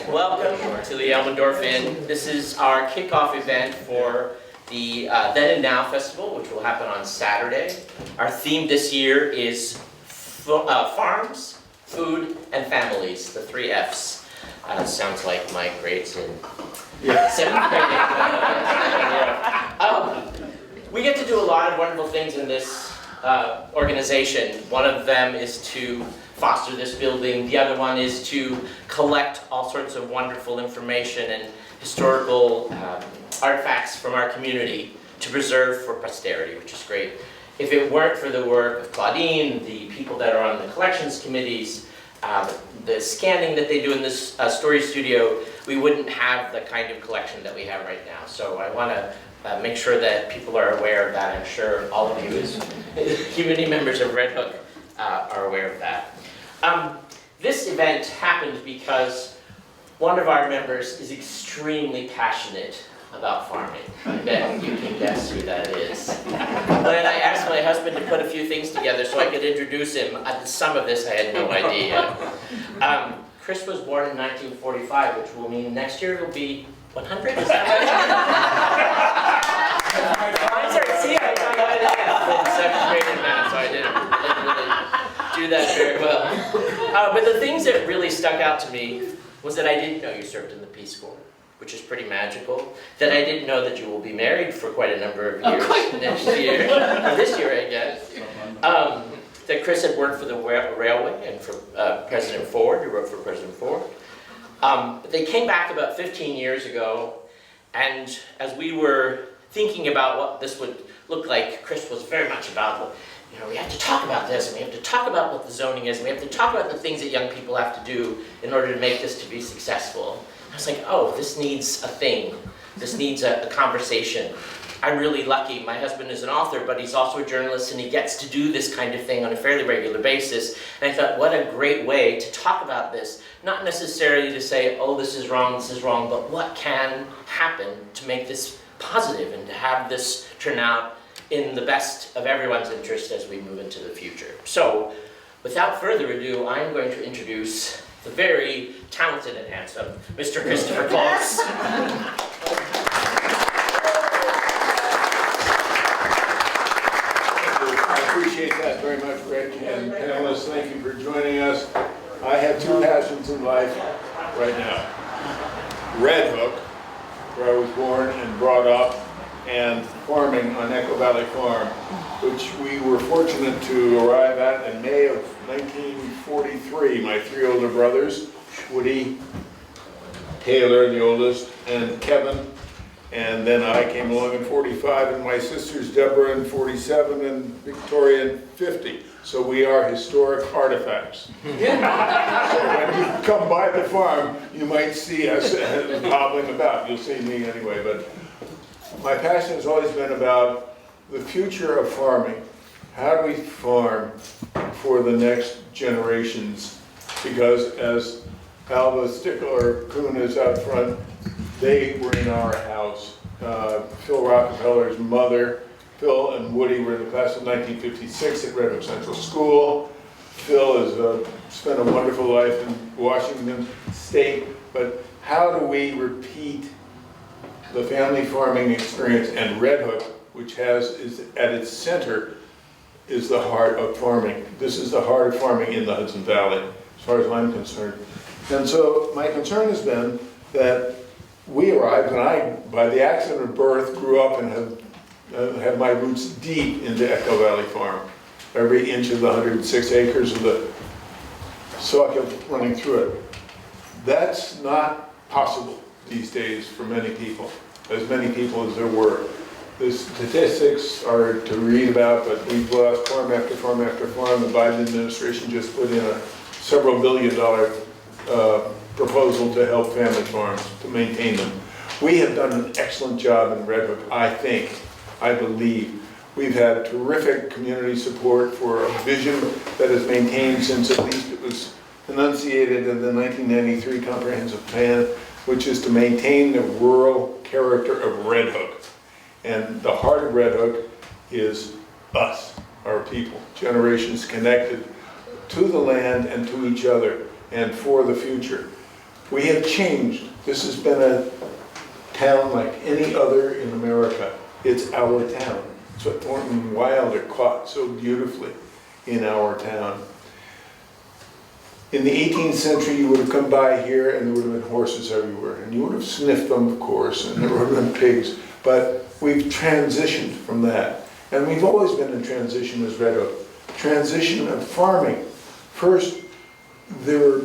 Welcome to the Elmendorf Inn. This is our kickoff event for the Then and Now Festival, which will happen on Saturday. Our theme this year is farms, food, and families, the 3 Fs. Sounds like my grades in 7th grade. We get to do a lot of wonderful things in this organization. One of them is to foster this building. The other one is to collect all sorts of wonderful information and historical artifacts from our community to preserve for posterity, which is great. If it weren't for the work of Claudine, the people that are on the collections committees, the scanning that they do in this story studio, we wouldn't have the kind of collection that we have right now. So I want to make sure that people are aware of that. I'm sure all of you as community members of Red Hook are aware of that. This event happened because one of our members is extremely passionate about farming. I bet you can guess who that is. When I asked my husband to put a few things together so I could introduce him, some of this I had no idea. Chris was born in 1945, which will mean next year it'll be 100, is that right? See, I got in 7th grade in math, so I didn't really do that very well. But the things that really stuck out to me was that I didn't know you served in the Peace Corps, which is pretty magical. That I didn't know that you will be married for quite a number of years next year, or this year I guess. That Chris had worked for the railway and for President Ford, who wrote for President Ford. But they came back about 15 years ago, and as we were thinking about what this would look like, Chris was very much about, we have to talk about this, and we have to talk about what the zoning is, and we have to talk about the things that young people have to do in order to make this to be successful. I was like, oh, this needs a thing. This needs a conversation. I'm really lucky. My husband is an author, but he's also a journalist, and he gets to do this kind of thing on a fairly regular basis. And I thought, what a great way to talk about this. Not necessarily to say, oh, this is wrong, but what can happen to make this positive and to have this turn out in the best of everyone's interest as we move into the future. So, without further ado, I'm going to introduce the very talented and handsome Mr. Christopher Claus. I appreciate that very much, Rick, and panelists, thank you for joining us. I have 2 passions in life right now. Red Hook, where I was born and brought up, and farming on Echo Valley Farm, which we were fortunate to arrive at in May of 1943. My 3 older brothers, Woody, Taylor, the oldest, and Kevin, and then I came along in 45, and my sisters Deborah in 47, and Victoria in 50. So we are historic artifacts. So when you come by the farm, you might see us hobbling about. You'll see me anyway, but my passion has always been about the future of farming. How do we farm for the next generations? Because as Alva Stickler Kuhn is out front, they were in our house. Phil Rockefeller's mother, Phil and Woody were in the class of 1956 at Red Hook Central School. Phil has spent a wonderful life in Washington State, but how do we repeat the family farming experience? And Red Hook, which is at its center, is the heart of farming. This is the heart of farming in the Hudson Valley, as far as I'm concerned. And so my concern has been that we arrived, and I, by the accident of birth, grew up and have my roots deep into Echo Valley Farm. Every inch of the 106 acres of the Saukey running through it. That's not possible these days for many people, as many people as there were. The statistics are to read about, but we've lost farm after farm after farm. The Biden administration just put in a several $billion-dollar proposal to help family farms, to maintain them. We have done an excellent job in Red Hook, I think, I believe. We've had terrific community support for a vision that is maintained since at least it was enunciated in the 1993 Comprehensive Plan, which is to maintain the rural character of Red Hook. And the heart of Red Hook is us, our people, generations connected to the land and to each other and for the future. We have changed. This has been a town like any other in America. It's our town. It's what Thornton Wilder caught so beautifully in our town. In the 18th century, you would have come by here and there would have been horses everywhere. And you would have sniffed them, of course, and there would have been pigs. But we've transitioned from that. And we've always been in transition as Red Oak. Transition of farming. First, there were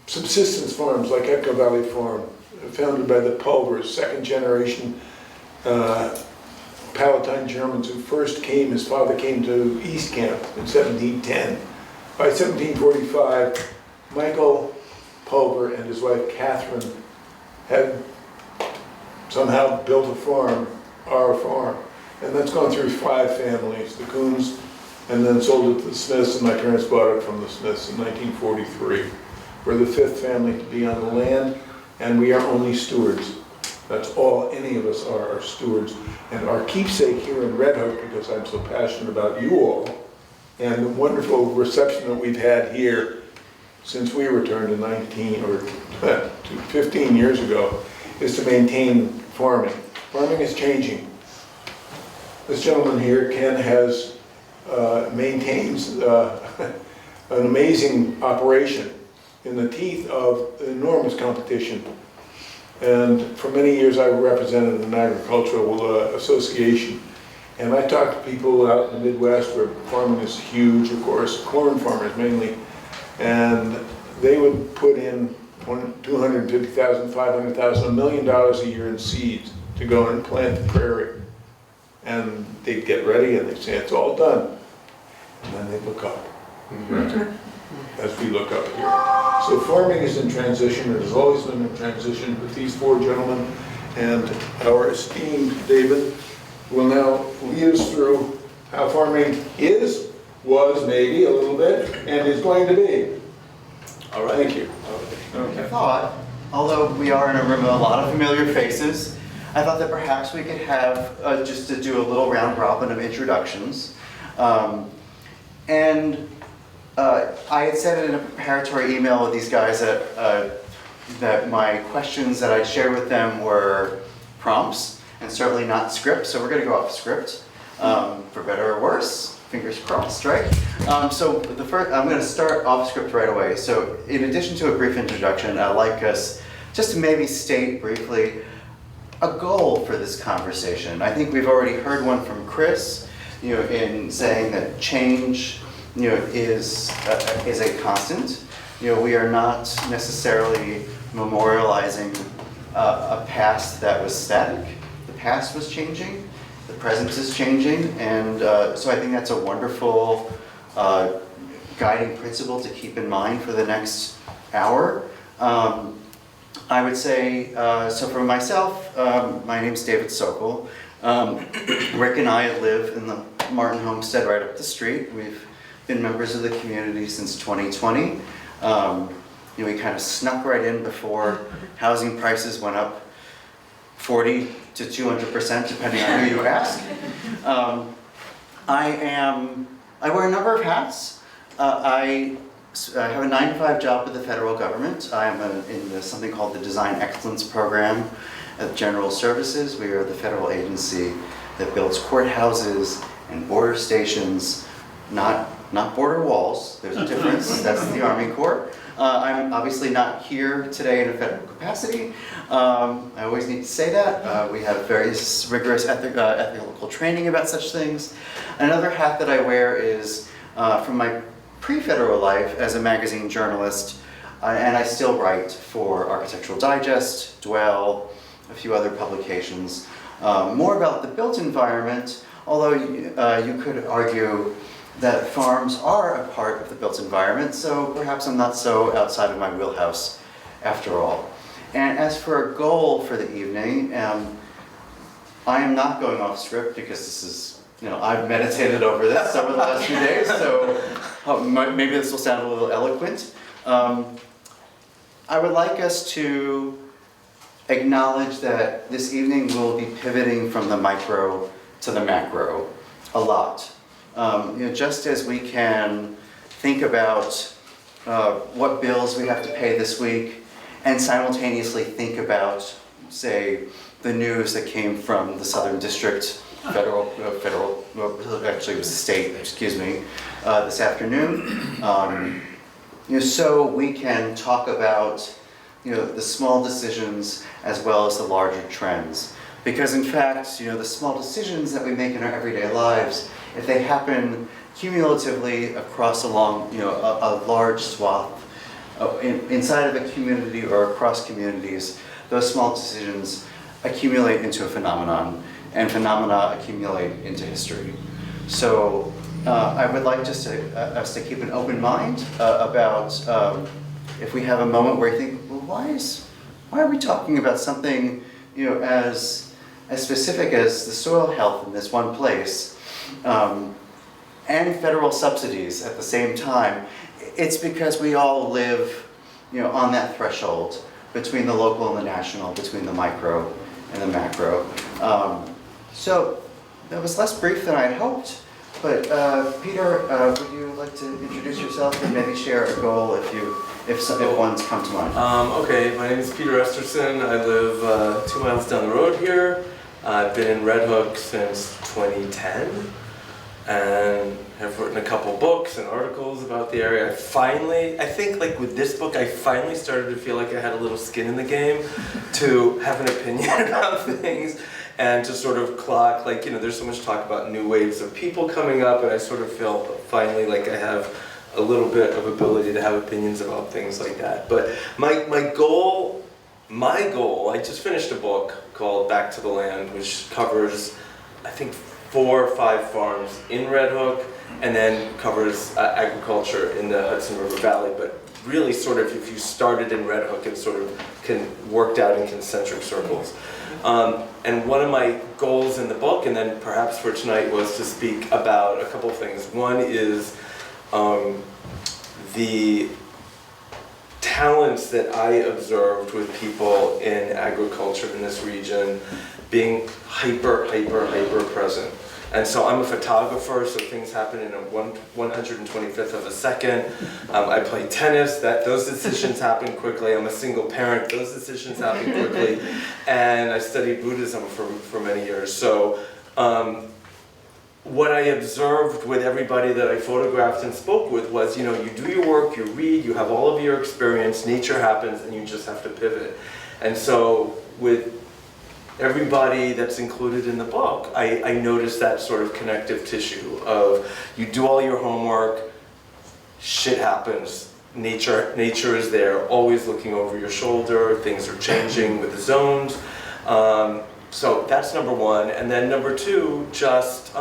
subsistence farms like Echo Valley Farm, founded by the Pulvers, second generation Palatine Germans who first came, his father came to East Camp in 1710. By 1745, Michael Pulver and his wife Catherine had somehow built a farm, our farm. And that's gone through 5 families, the Coons, and then sold it to the Smiths, and my parents bought it from the Smiths in 1943. We're the 5th family to be on the land, and we are only stewards. That's all any of us are stewards. And our keepsake here in Red Hook, because I'm so passionate about you all, and the wonderful reception that we've had here since we returned in 15 years ago, is to maintain farming. Farming is changing. This gentleman here, Ken, maintains an amazing operation in the teeth of enormous competition. And for many years I represented an agricultural association. And I talked to people out in the Midwest where farming is huge, of course, corn farmers mainly. And they would put in $250,000, $500,000, $1 million a year in seeds to go and plant the prairie. And they'd get ready and they'd say, it's all done. And then they'd look up, as we look up here. So farming is in transition, it has always been in transition with these 4 gentlemen. And our esteemed David will now lead us through how farming was maybe a little bit, and is going to be. All right. Thank you. I thought, although we are in a room with a lot of familiar faces, I thought that perhaps we could have, just to do a little round robin of introductions. I had said in a preparatory email with these guys that my questions that I'd share with them were prompts, and certainly not script, so we're going to go off script, for better or worse. Fingers crossed, right? So I'm going to start off script right away. So in addition to a brief introduction, I'd like us just to maybe state briefly a goal for this conversation. I think we've already heard one from Chris, in saying that change, is a constant. We are not necessarily memorializing a past that was static. The past was changing. The present is changing, and so I think that's a wonderful guiding principle to keep in mind for the next hour. I would say, so for myself, my name's David Sokol. Rick and I live in the Martin homestead right up the street. We've been members of the community since 2020. We kind of snuck right in before housing prices went up 40 to 200%, depending on who you ask. I wear a number of hats. I have a 9-to-5 job with the federal government. I'm in something called the Design Excellence Program at General Services. We are the federal agency that builds courthouses and border stations, not border walls. There's a difference. That's the Army Corps. I'm obviously not here today in a federal capacity. I always need to say that. We have various rigorous ethical training about such things. Another hat that I wear is from my pre-federal life as a magazine journalist, and I still write for Architectural Digest, Dwell, a few other publications, more about the built environment, although you could argue that farms are a part of the built environment, so perhaps I'm not so outside of my wheelhouse after all. And as for a goal for the evening, I am not going off script because this is, I've meditated over this over the last few days, so maybe this will sound a little eloquent. I would like us to acknowledge that this evening we'll be pivoting from the micro to the macro a lot. Just as we can think about what bills we have to pay this week and simultaneously think about, say, the news that came from the Southern District actually it was the state, excuse me, this afternoon. So we can talk about, the small decisions as well as the larger trends. Because in fact, the small decisions that we make in our everyday lives, if they happen cumulatively across a large swath inside of a community or across communities, those small decisions accumulate into a phenomenon, and phenomena accumulate into history. So I would like us to keep an open mind about if we have a moment where you think, well, why are we talking about something as specific as the soil health in this one place and federal subsidies at the same time? It's because we all live on that threshold between the local and the national, between the micro and the macro. So that was less brief than I had hoped, but Peter, would you like to introduce yourself and maybe share a goal if one's come to mind? Okay, my name is Peter Esterson. I live 2 miles down the road here. I've been in Red Hook since 2010 and have written a couple books and articles about the area. I think like with this book, I finally started to feel like I had a little skin in the game to have an opinion about things and to sort of clock, there's so much talk about new waves of people coming up, and I sort of feel finally like I have a little bit of ability to have opinions about things like that. But my goal, I just finished a book called Back to the Land, which covers, I think, 4 or 5 farms in Red Hook, and then covers agriculture in the Hudson River Valley, but really sort of if you started in Red Hook, it sort of worked out in concentric circles. And one of my goals in the book, and then perhaps for tonight, was to speak about a couple of things. One is the talents that I observed with people in agriculture in this region being hyper present. And so I'm a photographer, so things happen in a 125th of a second. I play tennis, those decisions happen quickly. I'm a single parent, those decisions happen quickly. And I studied Buddhism for many years. So what I observed with everybody that I photographed and spoke with was, you do your work, you read, you have all of your experience, nature happens, and you just have to pivot. And so with everybody that's included in the book, I noticed that sort of connective tissue of you do all your homework, shit happens, nature is there, always looking over your shoulder, things are changing with the zones. So that's number one. And then number two, just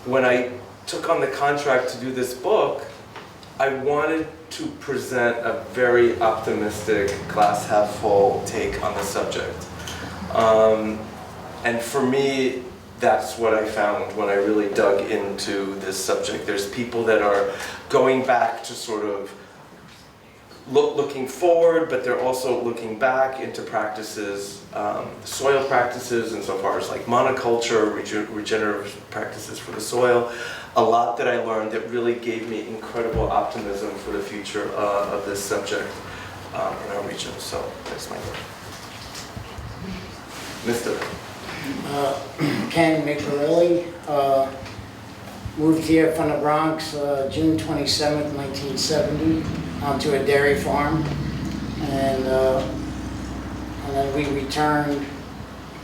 when I took on the contract to do this book, I wanted to present a very optimistic, glass half full take on the subject. And for me, that's what I found when I really dug into this subject. There's people that are going back to sort of looking forward, but they're also looking back into practices, soil practices, insofar as like monoculture, regenerative practices for the soil. A lot that I learned that really gave me incredible optimism for the future of this subject in our region. So that's my goal. Mr. Ken Miccarelli, moved here from the Bronx June 27th, 1970, onto a dairy farm, and then we returned.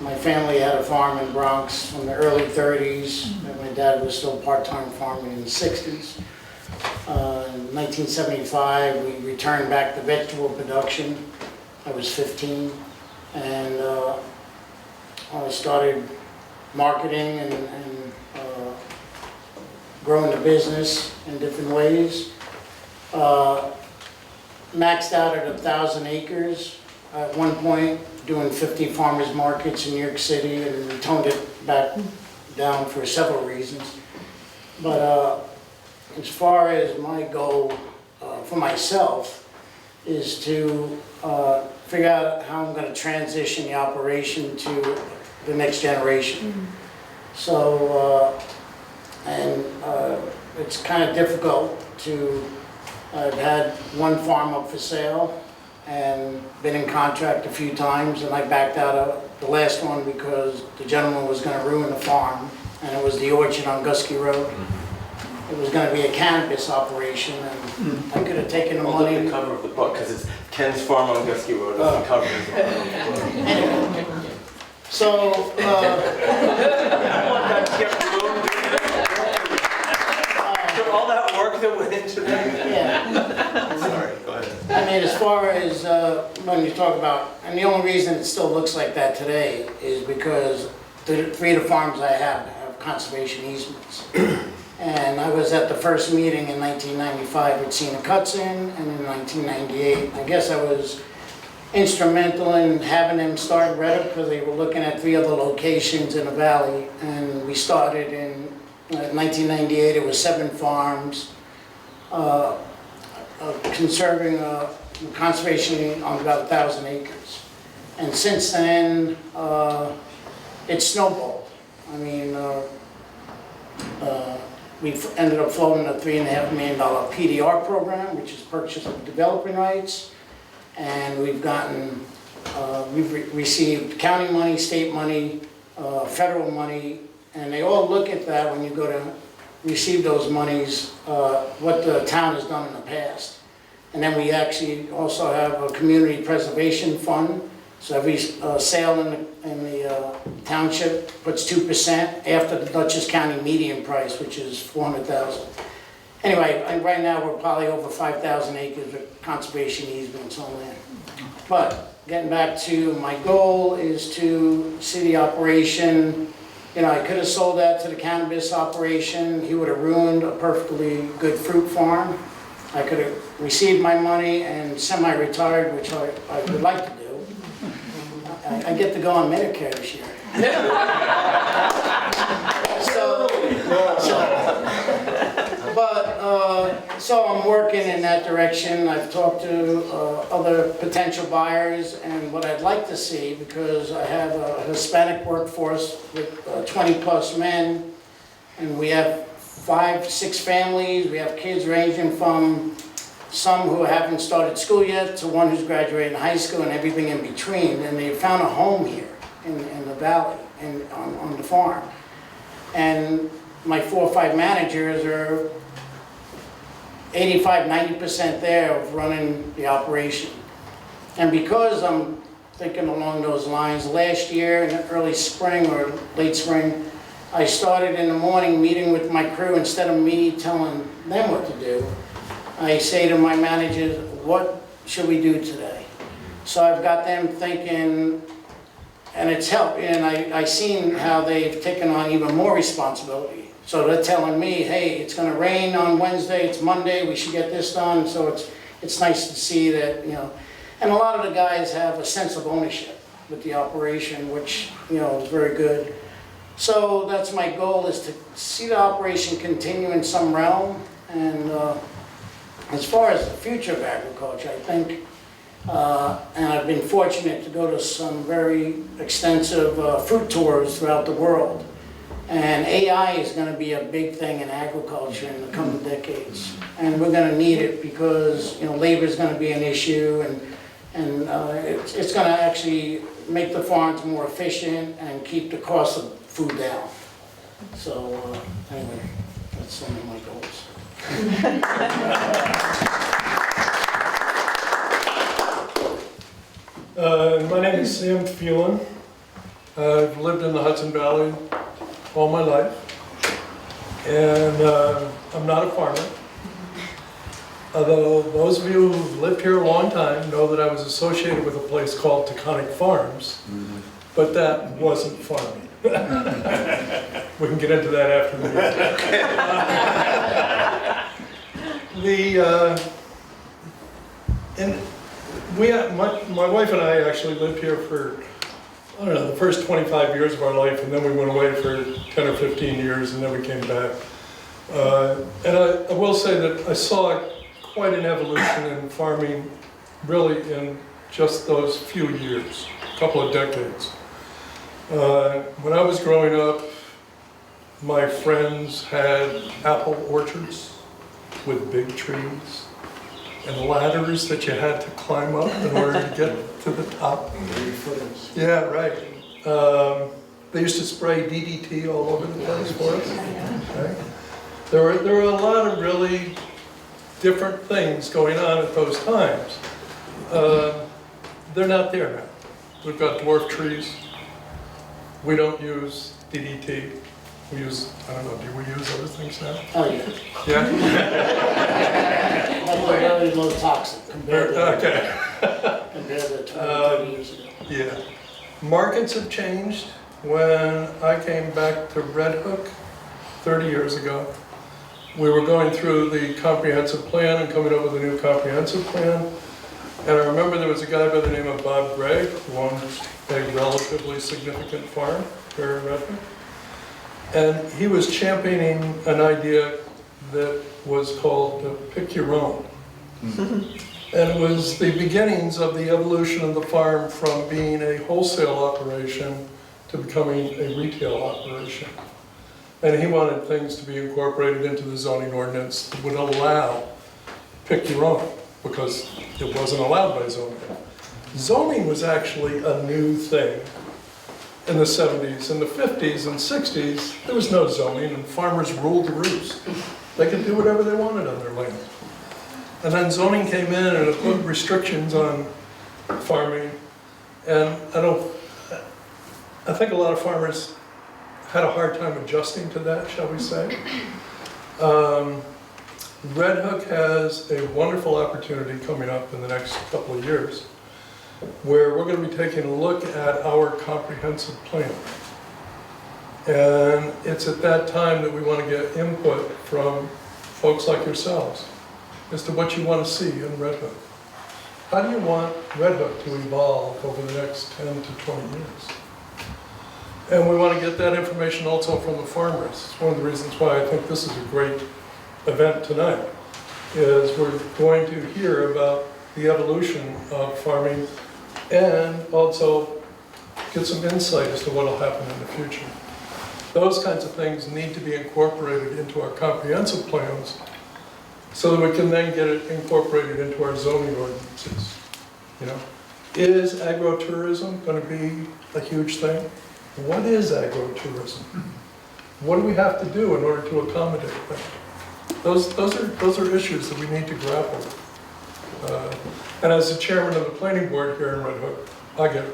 My family had a farm in Bronx from the early 30s, and my dad was still part-time farming in the 60s. In 1975, we returned back to vegetable production. I was 15, and I started marketing and growing the business in different ways. Maxed out at 1,000 acres at one point, doing 50 farmers markets in New York City, and we toned it back down for several reasons. But as far as my goal for myself is to figure out how I'm going to transition the operation to the next generation. So, it's kind of difficult to, I've had one farm up for sale, and been in contract a few times, and I backed out of the last one because the gentleman was gonna ruin the farm, and it was the orchard on Gusky Road. It was gonna be a cannabis operation, and I could have taken the I'll look at money. the cover of the book, because it's Ken's Farm on Gusky Road, that's the cover of the book. Anyway, so, After all that work that went into that. yeah. Sorry, go ahead. I mean, as far as when you talk about, and the only reason it still looks like that today is because the 3 of the farms I have conservation easements. And I was at the first meeting in 1995 with Cena Cutson, and in 1998, I guess I was instrumental in having them start Red Hook because they were looking at 3 other locations in the valley. And we started in 1998, it was 7 farms. Conserving conservation on about 1,000 acres. And since then, it's snowballed. I mean, we've ended up floating a $3.5 million PDR program, which is purchase of developing rights. And we've gotten, received county money, state money, federal money, and they all look at that when you go to receive those monies, what the town has done in the past. And then we actually also have a community preservation fund. So every sale in the township puts 2% after the Dutchess County median price, which is $400,000. Anyway, and right now we're probably over 5,000 acres of conservation easements on land. But getting back to my goal is to see the operation. You know, I could have sold that to the cannabis operation. He would have ruined a perfectly good fruit farm. I could have received my money and semi-retired, which I would like to do. I get to go on Medicare this year. So I'm working in that direction. I've talked to other potential buyers, and what I'd like to see, because I have a Hispanic workforce with 20 plus men, and we have 5, 6 families. We have kids ranging from some who haven't started school yet to one who's graduating high school and everything in between. And they found a home here in the valley and on the farm. And my 4 or 5 managers are 85–90% there of running the operation. And because I'm thinking along those lines, last year in the early spring or late spring, I started in the morning meeting with my crew. Instead of me telling them what to do, I say to my managers, what should we do today? So I've got them thinking, and it's helped, and I've seen how they've taken on even more responsibility. So they're telling me, hey, it's gonna rain on Wednesday, it's Monday, we should get this done. So it's nice to see that, you know, and a lot of the guys have a sense of ownership with the operation, which, you know, is very good. So that's my goal, is to see the operation continue in some realm. And as far as the future of agriculture, I think, and I've been fortunate to go to some very extensive fruit tours throughout the world. And AI is going to be a big thing in agriculture in the coming decades. And we're going to need it because, you know, labor is going to be an issue, and it's going to actually make the farms more efficient and keep the cost of food down. So anyway, that's some of my goals. My name is Sam Phelan. I've lived in the Hudson Valley all my life, and I'm not a farmer. Although those of you who've lived here a long time know that I was associated with a place called Taconic Farms, but that wasn't farming. We can get into that after my wife and I actually lived here for, I don't know, the first 25 years of our life, and then we went away for 10 or 15 years, and then we came back. And I will say that I saw quite an evolution in farming, really in just those few years, a couple of decades. When I was growing up, my friends had apple orchards with big trees, and ladders that you had to climb up in order to get to the top. Yeah, right. They used to spray DDT all over the place for us. Okay. There were a lot of really different things going on at those times. They're not there now. We've got dwarf trees. We don't use DDT. We use, I don't know, do we use other things now? Oh, yeah. Yeah? But they're very low toxic compared to Okay. 20, 30 years ago. Yeah. Markets have changed. When I came back to Red Hook 30 years ago, we were going through the comprehensive plan and coming up with a new comprehensive plan. And I remember there was a guy by the name of Bob Gregg who owned a relatively significant farm here in Red Hook. And he was championing an idea that was called pick your own. And it was the beginnings of the evolution of the farm from being a wholesale operation to becoming a retail operation. And he wanted things to be incorporated into the zoning ordinance that would allow pick your own, because it wasn't allowed by zoning. Zoning was actually a new thing in the 70s. In the 50s and 60s, there was no zoning and farmers ruled the roost. They could do whatever they wanted on their land. And then zoning came in and it put restrictions on farming. And I think a lot of farmers had a hard time adjusting to that, shall we say. Red Hook has a wonderful opportunity coming up in the next couple of years where we're going to be taking a look at our comprehensive plan. And it's at that time that we want to get input from folks like yourselves as to what you want to see in Red Hook. How do you want Red Hook to evolve over the next 10 to 20 years? And we want to get that information also from the farmers. It's one of the reasons why I think this is a great event tonight, is we're going to hear about the evolution of farming and also get some insight as to what will happen in the future. Those kinds of things need to be incorporated into our comprehensive plans so that we can then get it incorporated into our zoning ordinances. You know, is agro-tourism going to be a huge thing? What is agro-tourism? What do we have to do in order to accommodate that? Those are issues that we need to grapple with. And as the chairman of the planning board here in Red Hook, I get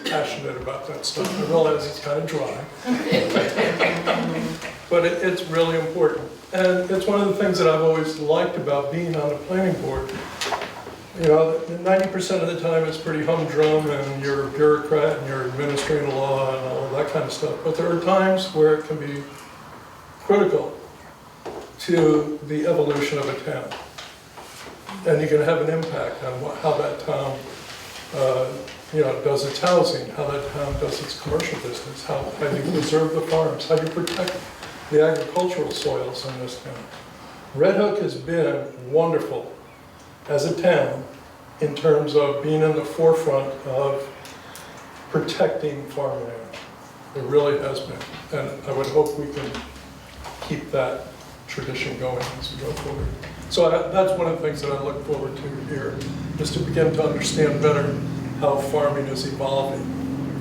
passionate about that stuff. I realize it's kind of dry, but it's really important. And it's one of the things that I've always liked about being on the planning board. You know, 90% of the time it's pretty humdrum and you're a bureaucrat and you're administering law and all of that kind of stuff. But there are times where it can be critical to the evolution of a town. And you can have an impact on how that town does its housing, how that town does its commercial business, how you preserve the farms, how you protect the agricultural soils in this town. Red Hook has been wonderful as a town in terms of being in the forefront of protecting farmland. It really has been. And I would hope we can keep that tradition going as we go forward. So that's one of the things that I look forward to here, is to begin to understand better how farming is evolving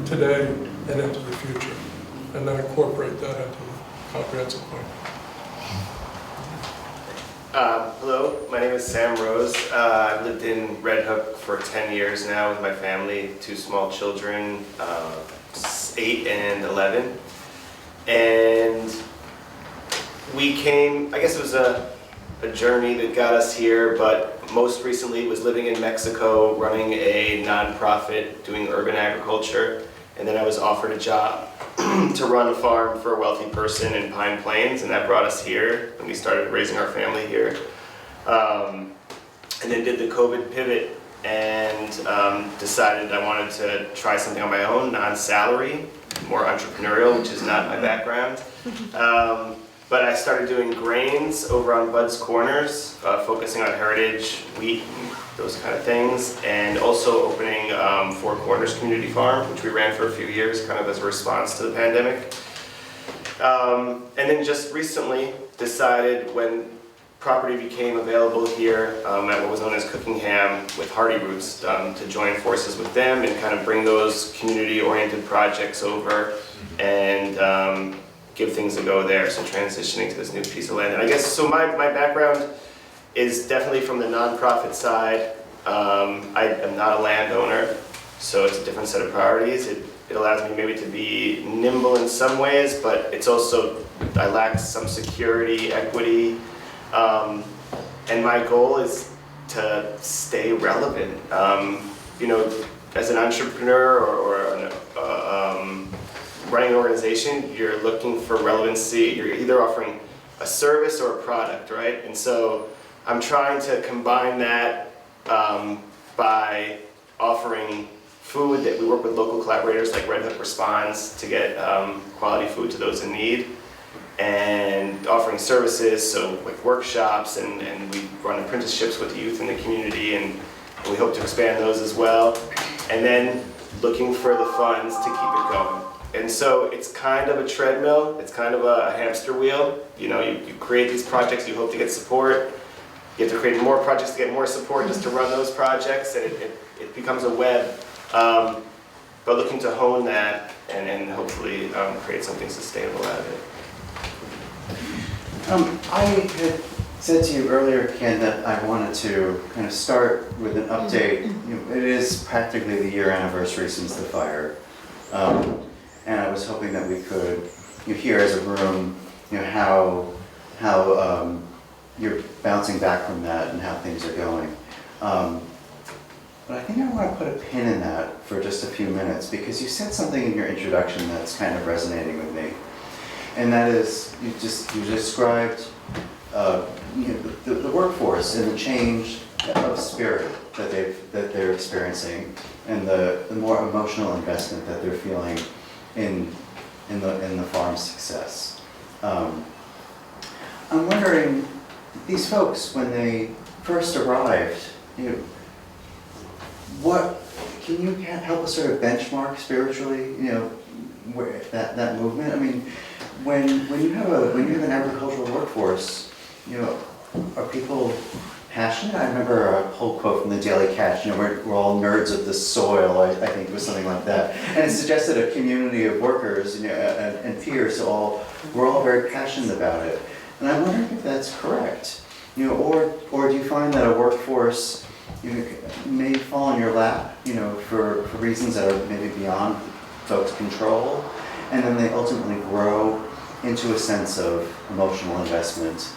today and into the future, and then incorporate that into the comprehensive plan. Hello, my name is Sam Rose. I've lived in Red Hook for 10 years now with my family, 2 small children, 8 and 11. And we came, I guess it was a journey that got us here, but most recently it was living in Mexico, running a nonprofit doing urban agriculture. And then I was offered a job to run a farm for a wealthy person in Pine Plains, and that brought us here, and we started raising our family here. And then did the COVID pivot and decided I wanted to try something on my own, non-salary, more entrepreneurial, which is not my background. But I started doing grains over on Bud's Corners, focusing on heritage, wheat, those kind of things, and also opening Four Corners Community Farm, which we ran for a few years, kind of as a response to the pandemic. And then just recently decided, when property became available here at what was known as Cookingham with Hardy Roots to join forces with them and kind of bring those community-oriented projects over and give things a go there. So transitioning to this new piece of land. And I guess, so my background is definitely from the nonprofit side. I am not a landowner, so it's a different set of priorities. It allows me maybe to be nimble in some ways, but it's also, I lack some security, equity, and my goal is to stay relevant. You know, as an entrepreneur or running an organization, you're looking for relevancy. You're either offering a service or a product, right? And so I'm trying to combine that by offering food. That we work with local collaborators like Red Hook Responds to get quality food to those in need, and offering services, so like workshops, and we run apprenticeships with the youth in the community, and we hope to expand those as well. And then looking for the funds to keep it going. And so it's kind of a treadmill, it's kind of a hamster wheel. You know, you create these projects, you hope to get support. You have to create more projects to get more support just to run those projects, and it becomes a web. But looking to hone that and hopefully create something sustainable out of it. I had said to you earlier, Ken, that I wanted to kind of start with an update. You know, it is practically the year anniversary since the fire. And I was hoping that we could, you know, here as a room, you know, how you're bouncing back from that and how things are going. But I think I want to put a pin in that for just a few minutes, because you said something in your introduction that's kind of resonating with me. And that is, you described you know, the workforce and the change of spirit that they're experiencing, and the more emotional investment that they're feeling in the farm's success. I'm wondering, these folks, when they first arrived, you know, what can you help us sort of benchmark spiritually? You know, where that movement. I mean, when you have an agricultural workforce, you know, are people passionate? I remember a whole quote from the Daily Catch. You know, we're all nerds of the soil. I think it was something like that, and it suggested a community of workers, you know, and peers. We're all very passionate about it. And I'm wondering if that's correct. You know, or do you find that a workforce, you know, may fall in your lap, you know, for reasons that are maybe beyond folks' control, and then they ultimately grow into a sense of emotional investment,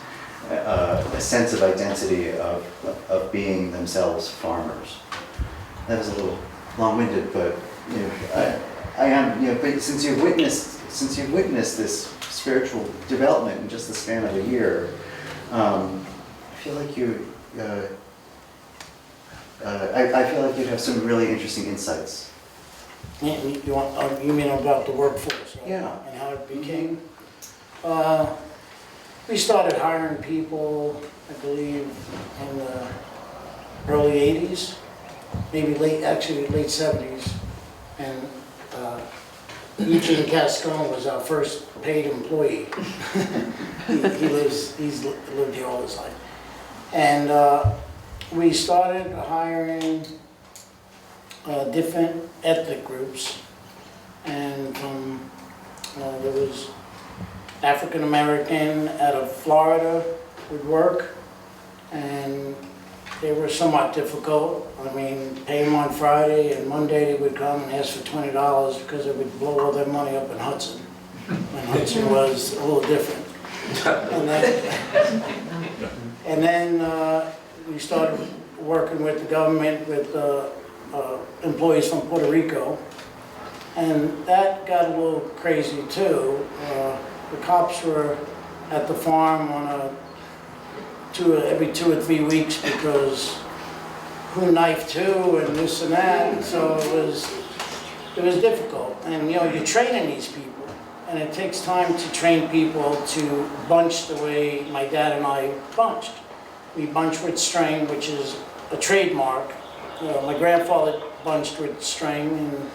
a sense of identity of being themselves farmers. That was a little long-winded, but you know, I am, you know, but since you've witnessed this spiritual development in just the span of a year, I feel like I feel like you'd have some really interesting insights. You mean about the workforce, right? Yeah. And how it became? We started hiring people, I believe, in the early 80s, maybe late 70s. And Eugene Cascone was our first paid employee. He's lived here all his life. And we started hiring different ethnic groups, and there was African American out of Florida would work, and they were somewhat difficult. I mean, pay them on Friday, and Monday they would come and ask for $20 because they would blow all their money up in Hudson. And Hudson was a little different. And then we started working with the government, with employees from Puerto Rico, and that got a little crazy too. The cops were at the farm on every 2 or 3 weeks because who knifed who and this and that, so it was difficult. And you know, you're training these people, and it takes time to train people to bunch the way my dad and I bunched. We bunch with string, which is a trademark. My grandfather bunched with string, and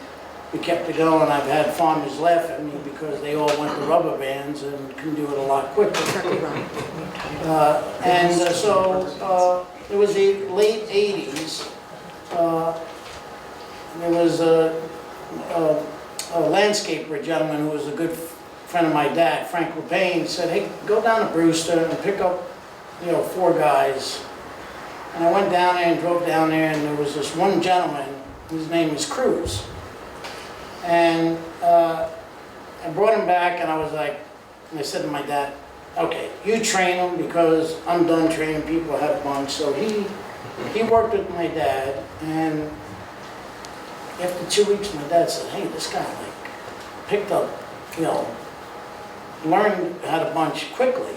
we kept it going. I've had farmers laugh at me because they all went to rubber bands and can do it a lot quicker. So it was the late 80s. There was a landscaper, a gentleman who was a good friend of my dad, Frank LePaine, said, hey, go down to Brewster and pick up, 4 guys. And I went down there and drove down there, and there was this one gentleman, his name was Cruz. And I brought him back, and I was like, and I said to my dad, okay, you train him because I'm done training people, I have a bunch. So he worked with my dad, and after 2 weeks, my dad said, hey, this guy picked up, learned how to bunch quickly.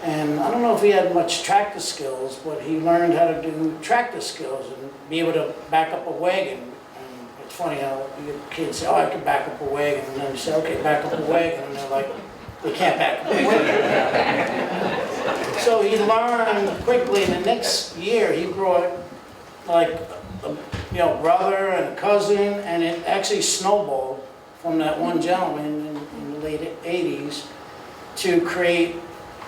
And I don't know if he had much tractor skills, but he learned how to do tractor skills and be able to back up a wagon. And it's funny how you kids say, oh, I can back up a wagon. And then you say, okay, back up a wagon. And they're like, they can't back up a wagon. So he learned quickly. And the next year, he brought a brother and a cousin. And it actually snowballed from that one gentleman in the late 80s to create,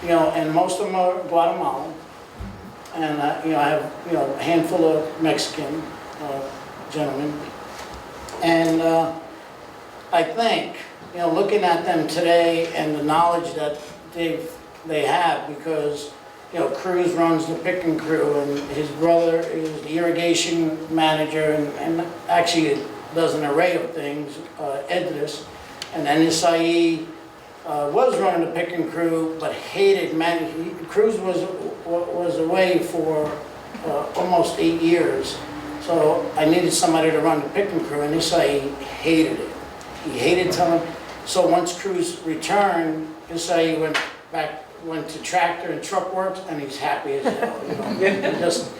and most of them are Guatemalan, and I have a handful of Mexican gentlemen, and I think looking at them today and the knowledge that they have, because Cruz runs the picking crew, and his brother is the irrigation manager, and actually does an array of things, Edris, and then Isai was running the picking crew, but hated managing. Cruz was away for almost 8 years, so I needed somebody to run the picking crew, and Isai hated it. He hated telling. So once Cruz returned, Isai went to tractor and truck works, and he's happy as hell. He just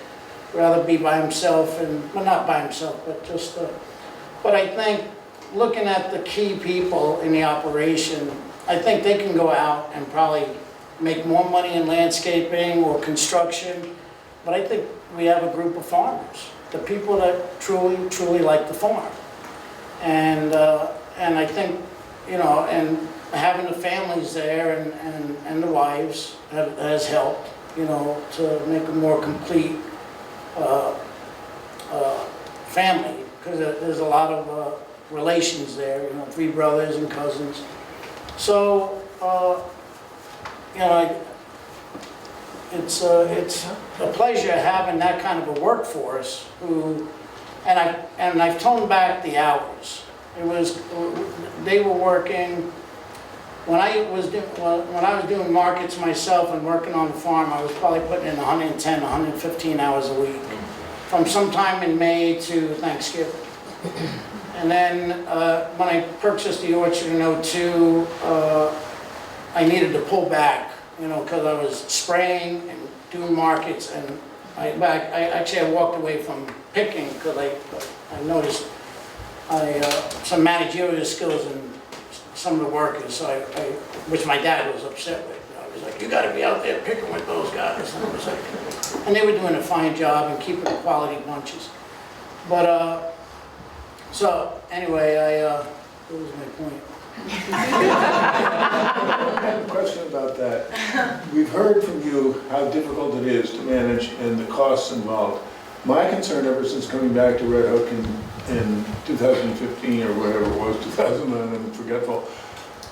rather be by himself, well, not by himself, but just. But I think looking at the key people in the operation, I think they can go out and probably make more money in landscaping or construction, but I think we have a group of farmers, the people that truly like to farm. And I think, and having the families there and the wives has helped, to make a more complete family, because there's a lot of relations there, 3 brothers and cousins. So, it's a pleasure having that kind of a workforce and I've toned back the hours. They were working, when I was doing markets myself and working on the farm, I was probably putting in 110, 115 hours a week, from sometime in May to Thanksgiving. And then when I purchased the orchard in '02, I needed to pull back, because I was spraying and doing markets, and I walked away from picking because I noticed some managerial skills in some of the workers, so which my dad was upset with. I was like, you got to be out there picking with those guys. And I was like, and they were doing a fine job and keeping the quality bunches, but. So, anyway, what was my point? I have a question about that. We've heard from you how difficult it is to manage and the costs involved. My concern ever since coming back to Red Hook in 2015 or whatever it was, 2009, I'm forgetful,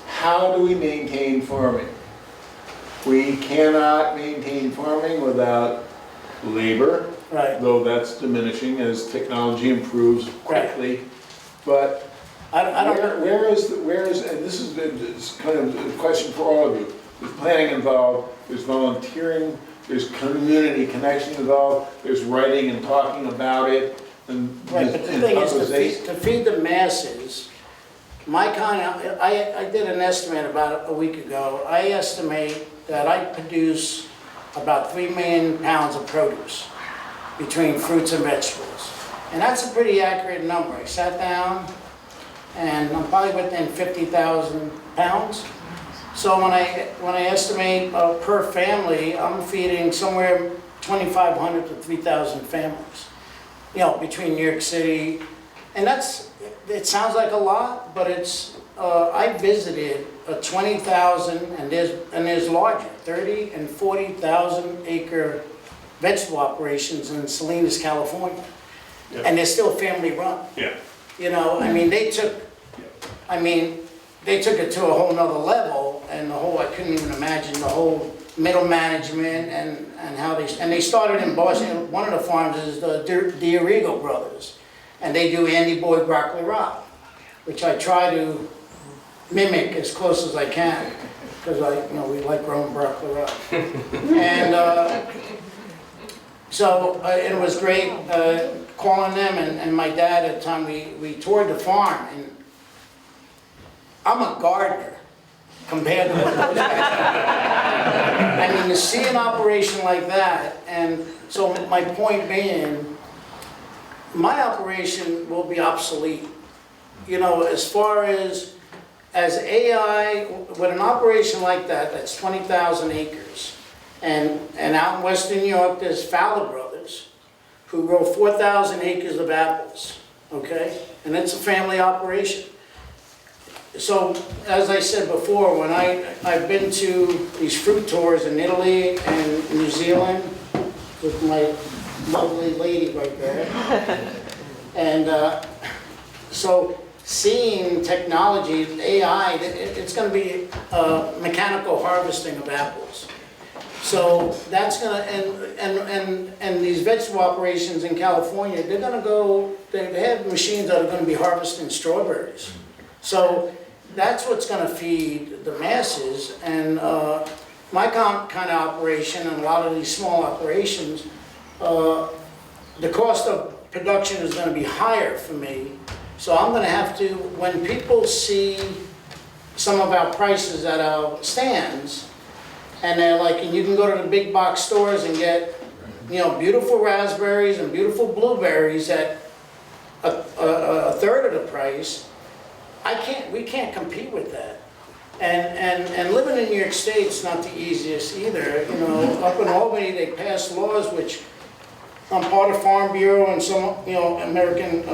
how do we maintain farming? We cannot maintain farming without labor. Right. Though that's diminishing as technology improves quickly. Right. But where is, and this is kind of a question for all of you. There's planning involved, there's volunteering, there's community connection involved, there's writing and talking about it. And right, but the thing is, to feed the masses, I did an estimate about a week ago. I estimate that I produce about 3 million pounds of produce between fruits and vegetables. And that's a pretty accurate number. I sat down and I'm probably within 50,000 pounds. So when I estimate per family, I'm feeding somewhere 2,500 to 3,000 families, between New York City. And it sounds like a lot, but I visited a 20,000, and there's larger, 30 and 40,000 acre vegetable operations in Salinas, California. Yeah. And they're still family run. Yeah. You know, I mean, they took it to a whole nother level, and I couldn't even imagine the whole middle management and how they started in Boston. One of the farms is the D'Arigo brothers, and they do Andy Boy broccoli rabe, which I try to mimic as close as I can, because we like growing broccoli rabe. And so it was great calling them, and my dad at the time, we toured the farm, and I'm a gardener compared to what those guys are. I mean, to see an operation like that, and so my point being, my operation will be obsolete. You know, as far as AI, with an operation like that, that's 20,000 acres, and out in Western New York, there's Fowler Brothers, who grow 4,000 acres of apples, okay? And it's a family operation. So, as I said before, when I've been to these fruit tours in Italy and New Zealand with my lovely lady right there, and so seeing technology, AI, it's going to be mechanical harvesting of apples. So that's going to, and these vegetable operations in California, they're going to go, they have machines that are going to be harvesting strawberries. So that's what's going to feed the masses. And my kind of operation and a lot of these small operations, the cost of production is going to be higher for me. So I'm going to have to, when people see some of our prices at our stands, and they're like, and you can go to the big box stores and get, beautiful raspberries and beautiful blueberries at a third of the price. We can't compete with that. And living in New York State is not the easiest either. You know, up in Albany, they passed laws which, I'm part of Farm Bureau and some, American,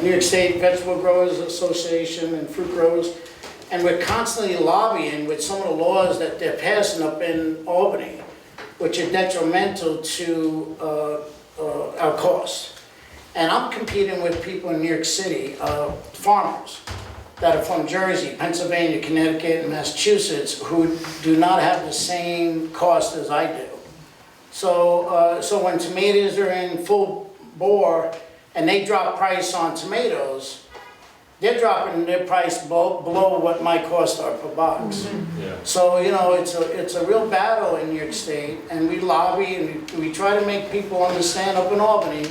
New York State Vegetable Growers Association and Fruit Growers. And we're constantly lobbying with some of the laws that they're passing up in Albany, which are detrimental to our costs. And I'm competing with people in New York City, farmers that are from Jersey, Pennsylvania, Connecticut, and Massachusetts, who do not have the same cost as I do. So when tomatoes are in full bore and they drop price on tomatoes, they're dropping their price below what my costs are per box. Yeah. So, it's a real battle in New York State, and we lobby and we try to make people understand up in Albany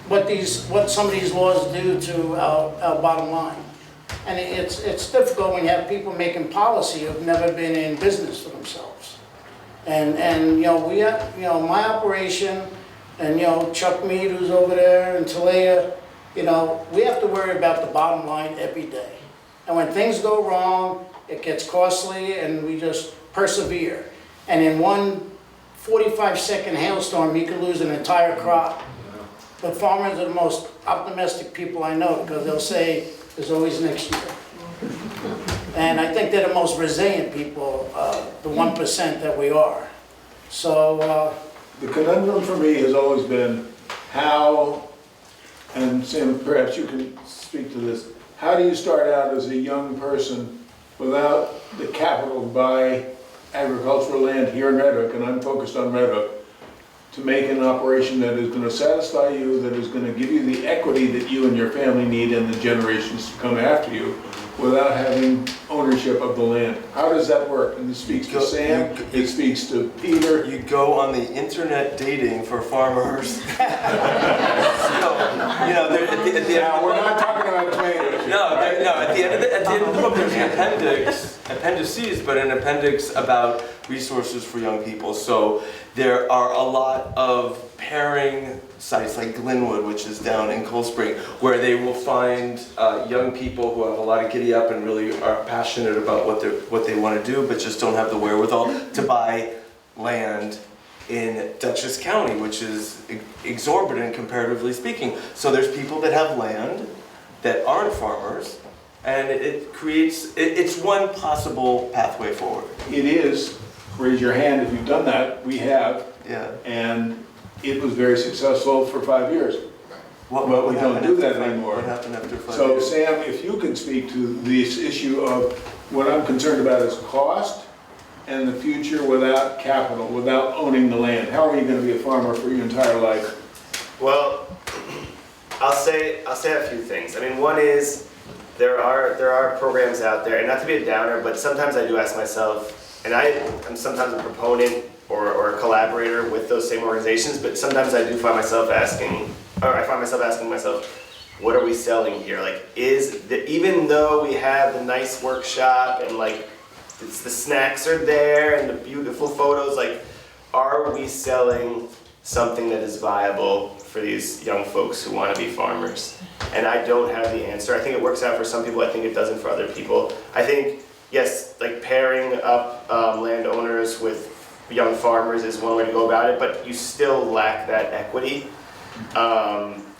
what some of these laws do to our bottom line. And it's difficult when you have people making policy who've never been in business for themselves. And we have, my operation, and Chuck Mead, who's over there, and Talea, we have to worry about the bottom line every day. And when things go wrong, it gets costly, and we just persevere. And in one 45-second hailstorm, you could lose an entire crop. But farmers are the most optimistic people I know, because they'll say, there's always next year. And I think they're the most resilient people, the 1% that we are. So, The conundrum for me has always been how, and Sam, perhaps you can speak to this, how do you start out as a young person without the capital to buy agricultural land here in Red Hook, and I'm focused on Red Hook, to make an operation that is going to satisfy you, that is going to give you the equity that you and your family need and the generations to come after you, without having ownership of the land? How does that work? And this speaks to Sam, it speaks to Peter. You go on the internet dating for farmers. Now, we're not talking about tomatoes. No, at the end of the book, there's an appendices, but an appendix about resources for young people. So there are a lot of pairing sites like Glenwood, which is down in Cold Spring, where they will find young people who have a lot of giddy up and really are passionate about what they want to do, but just don't have the wherewithal to buy land in Dutchess County, which is exorbitant comparatively speaking. So there's people that have land that aren't farmers, and it creates, it's one possible pathway forward. It is, raise your hand if you've done that, we have, Yeah. and it was very successful for 5 years. What But we don't happened do after that five- anymore. What happened after 5 So years? Sam, if you can speak to this issue of what I'm concerned about is cost and the future without capital, without owning the land. How are you gonna be a farmer for your entire life? Well, I'll say a few things. I mean, one is there are programs out there, and not to be a downer, but sometimes I do ask myself, and I'm sometimes a proponent or a collaborator with those same organizations, but sometimes I do find myself asking myself, what are we selling here? Like, even though we have the nice workshop and like the snacks are there and the beautiful photos, like, are we selling something that is viable for these young folks who want to be farmers? And I don't have the answer. I think it works out for some people, I think it doesn't for other people. I think, yes, like pairing up landowners with young farmers is one way to go about it, but you still lack that equity.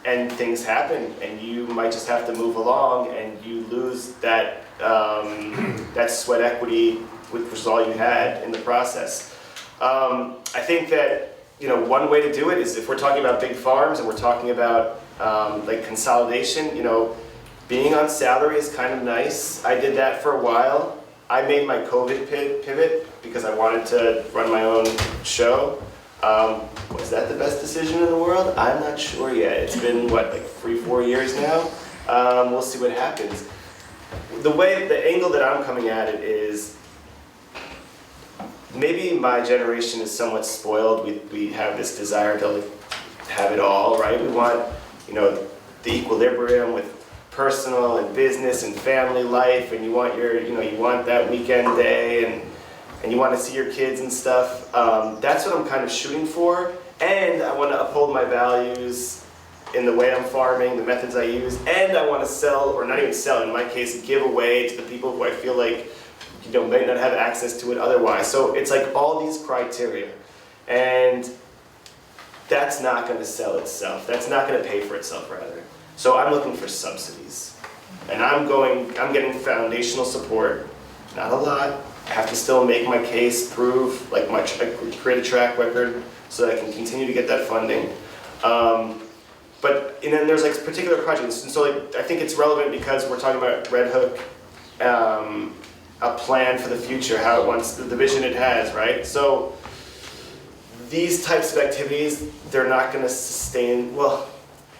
And things happen, and you might just have to move along, and you lose that that sweat equity, which was all you had in the process. I think that, you know, one way to do it is if we're talking about big farms and we're talking about like consolidation, you know, being on salary is kind of nice. I did that for a while. I made my COVID pivot because I wanted to run my own show. Was that the best decision in the world? I'm not sure yet. It's been, what, like 3-4 years now? We'll see what happens. The angle that I'm coming at it is, maybe my generation is somewhat spoiled. We have this desire to like, have it all, right? We want, you know, the equilibrium with personal and business and family life, and you want you want that weekend day, and you want to see your kids and stuff. That's what I'm kind of shooting for, and I want to uphold my values in the way I'm farming, the methods I use, and I want to sell, or not even sell, in my case, give away to the people who I feel like, you know, might not have access to it otherwise. So it's like all these criteria, and that's not going to sell itself. That's not going to pay for itself, rather. So I'm looking for subsidies, and I'm getting foundational support, not a lot. I have to still make my case, prove, like create a track record so that I can continue to get that funding. And then there's like particular projects, and so like I think it's relevant because we're talking about Red Hook, a plan for the future, how it wants, the vision it has, right? So these types of activities, they're not going to sustain. Well,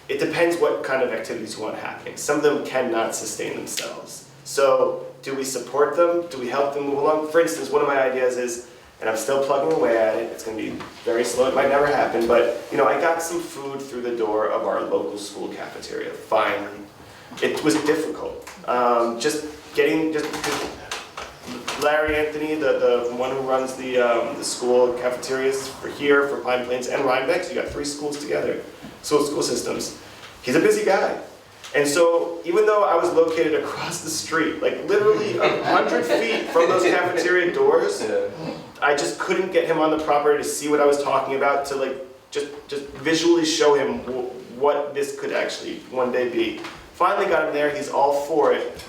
it depends what kind of activities you want happening. Some of them cannot sustain themselves. So do we support them? Do we help them move along? For instance, one of my ideas is, and I'm still plugging away at it, it's going to be very slow, it might never happen, but you know, I got some food through the door of our local school cafeteria, finally. It was difficult. Larry Anthony, the one who runs the school cafeterias for here, for Pine Plains and Rhinebeck, so you got 3 schools together, school systems. He's a busy guy. And so even though I was located across the street, like literally 100 feet from those cafeteria doors, I just couldn't get him on the property to see what I was talking about, to like just visually show him what this could actually one day be. Finally got him there, he's all for it.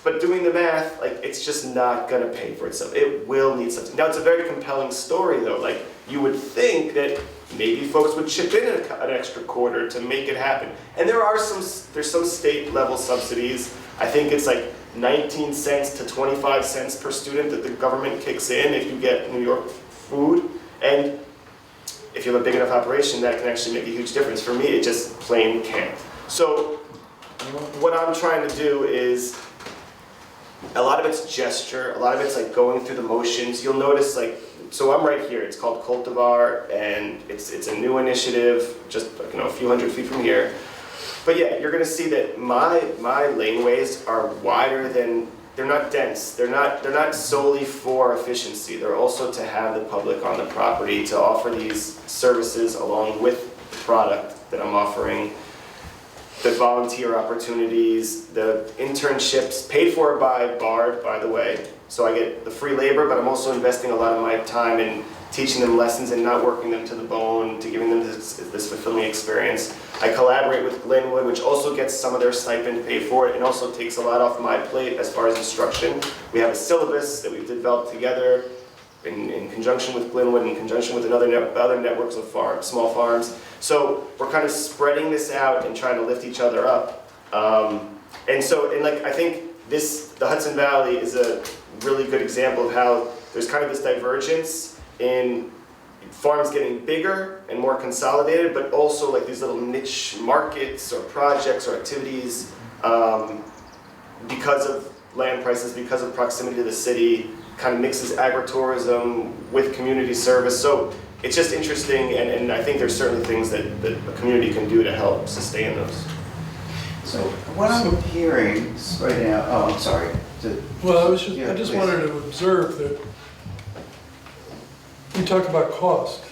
But doing the math, like, it's just not gonna pay for itself. It will need something. Now, it's a very compelling story, though. Like, you would think that maybe folks would chip in an extra quarter to make it happen. And there's some state-level subsidies. I think it's like 19 cents to 25 cents per student that the government kicks in if you get New York food. And if you have a big enough operation, that can actually make a huge difference. For me, it just plain can't. So what I'm trying to do is, a lot of it's gesture, a lot of it's like going through the motions. You'll notice, like, so I'm right here, it's called Cultivar, and it's a new initiative, just, you know, a few hundred feet from here. But yeah, you're gonna see that my laneways are wider than, they're not dense, they're not solely for efficiency, they're also to have the public on the property to offer these services along with the product that I'm offering. The volunteer opportunities, the internships, paid for by BARD, by the way. so I get the free labor, but I'm also investing a lot of my time in teaching them lessons and not working them to the bone, to giving them this fulfilling experience. I collaborate with Glenwood, which also gets some of their stipend paid for it, and also takes a lot off my plate as far as instruction. We have a syllabus that we've developed together in conjunction with Glenwood, in conjunction with other networks of small farms. So we're kind of spreading this out and trying to lift each other up. I think the Hudson Valley is a really good example of how there's kind of this divergence in farms getting bigger and more consolidated, but also like these little niche markets or projects or activities because of land prices, because of proximity to the city, kind of mixes agritourism with community service. So it's just interesting, and I think there's certainly things that a community can do to help sustain those. So what I'm hearing right now, oh, I'm sorry. Well, I Yeah, just please. wanted to observe that we talk about cost.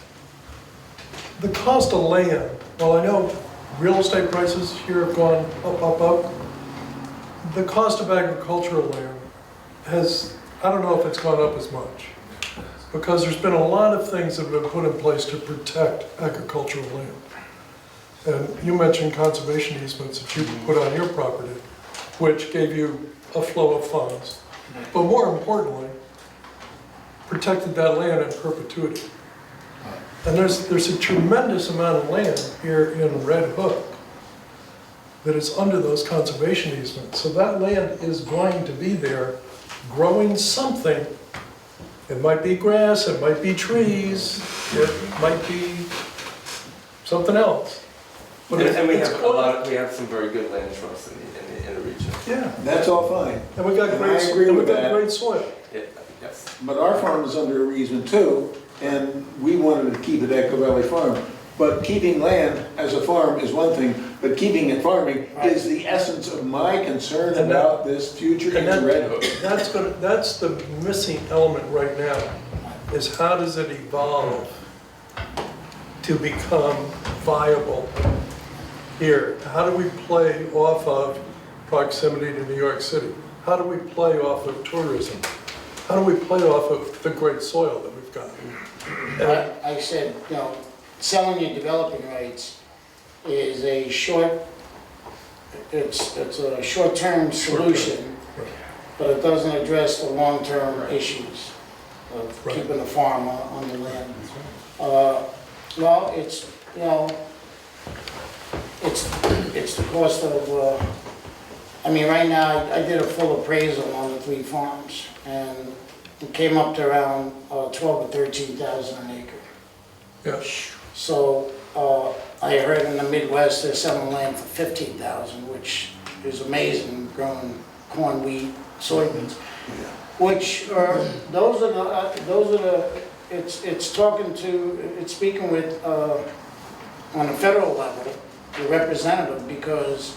The cost of land, well, I know real estate prices here have gone up. The cost of agricultural land has, I don't know if it's gone up as much, because there's been a lot of things that have been put in place to protect agricultural land. And you mentioned conservation easements that you put on your property, which gave you a flow of funds. But more importantly, protected that land in perpetuity. And there's a tremendous amount of land here in Red Hook that is under those conservation easements. So that land is going to be there growing something. It might be grass, it might be trees, it might be something else. But And we it's have going- we have some very good land trusts in the region. Yeah, That's all fine. and we got And I great, agree and we with got that. great soil. Yeah, yes. But our farm is under easement too, and we wanted to keep it Echo Valley Farm. But keeping land as a farm is one thing, but keeping it farming is the essence of my concern And that- about this future And in Red Hook. that's the missing element right now, is how does it evolve to become viable here? How do we play off of proximity to New York City? How do we play off of tourism? How do we play off of the great soil that we've got? And I said, selling your developing rights is a it's a short-term solution, but it doesn't address the long-term issues of Right. keeping the farm on the land. Well, it's the cost of, right now, I did a full appraisal on the 3 farms, and it came up to around 12 or 13,000 an acre. yeah, So, I heard in the Midwest, they're selling land for 15,000, which is amazing, growing corn, wheat, soybeans. Which are, those are the, it's speaking with, on a federal level, the representative, because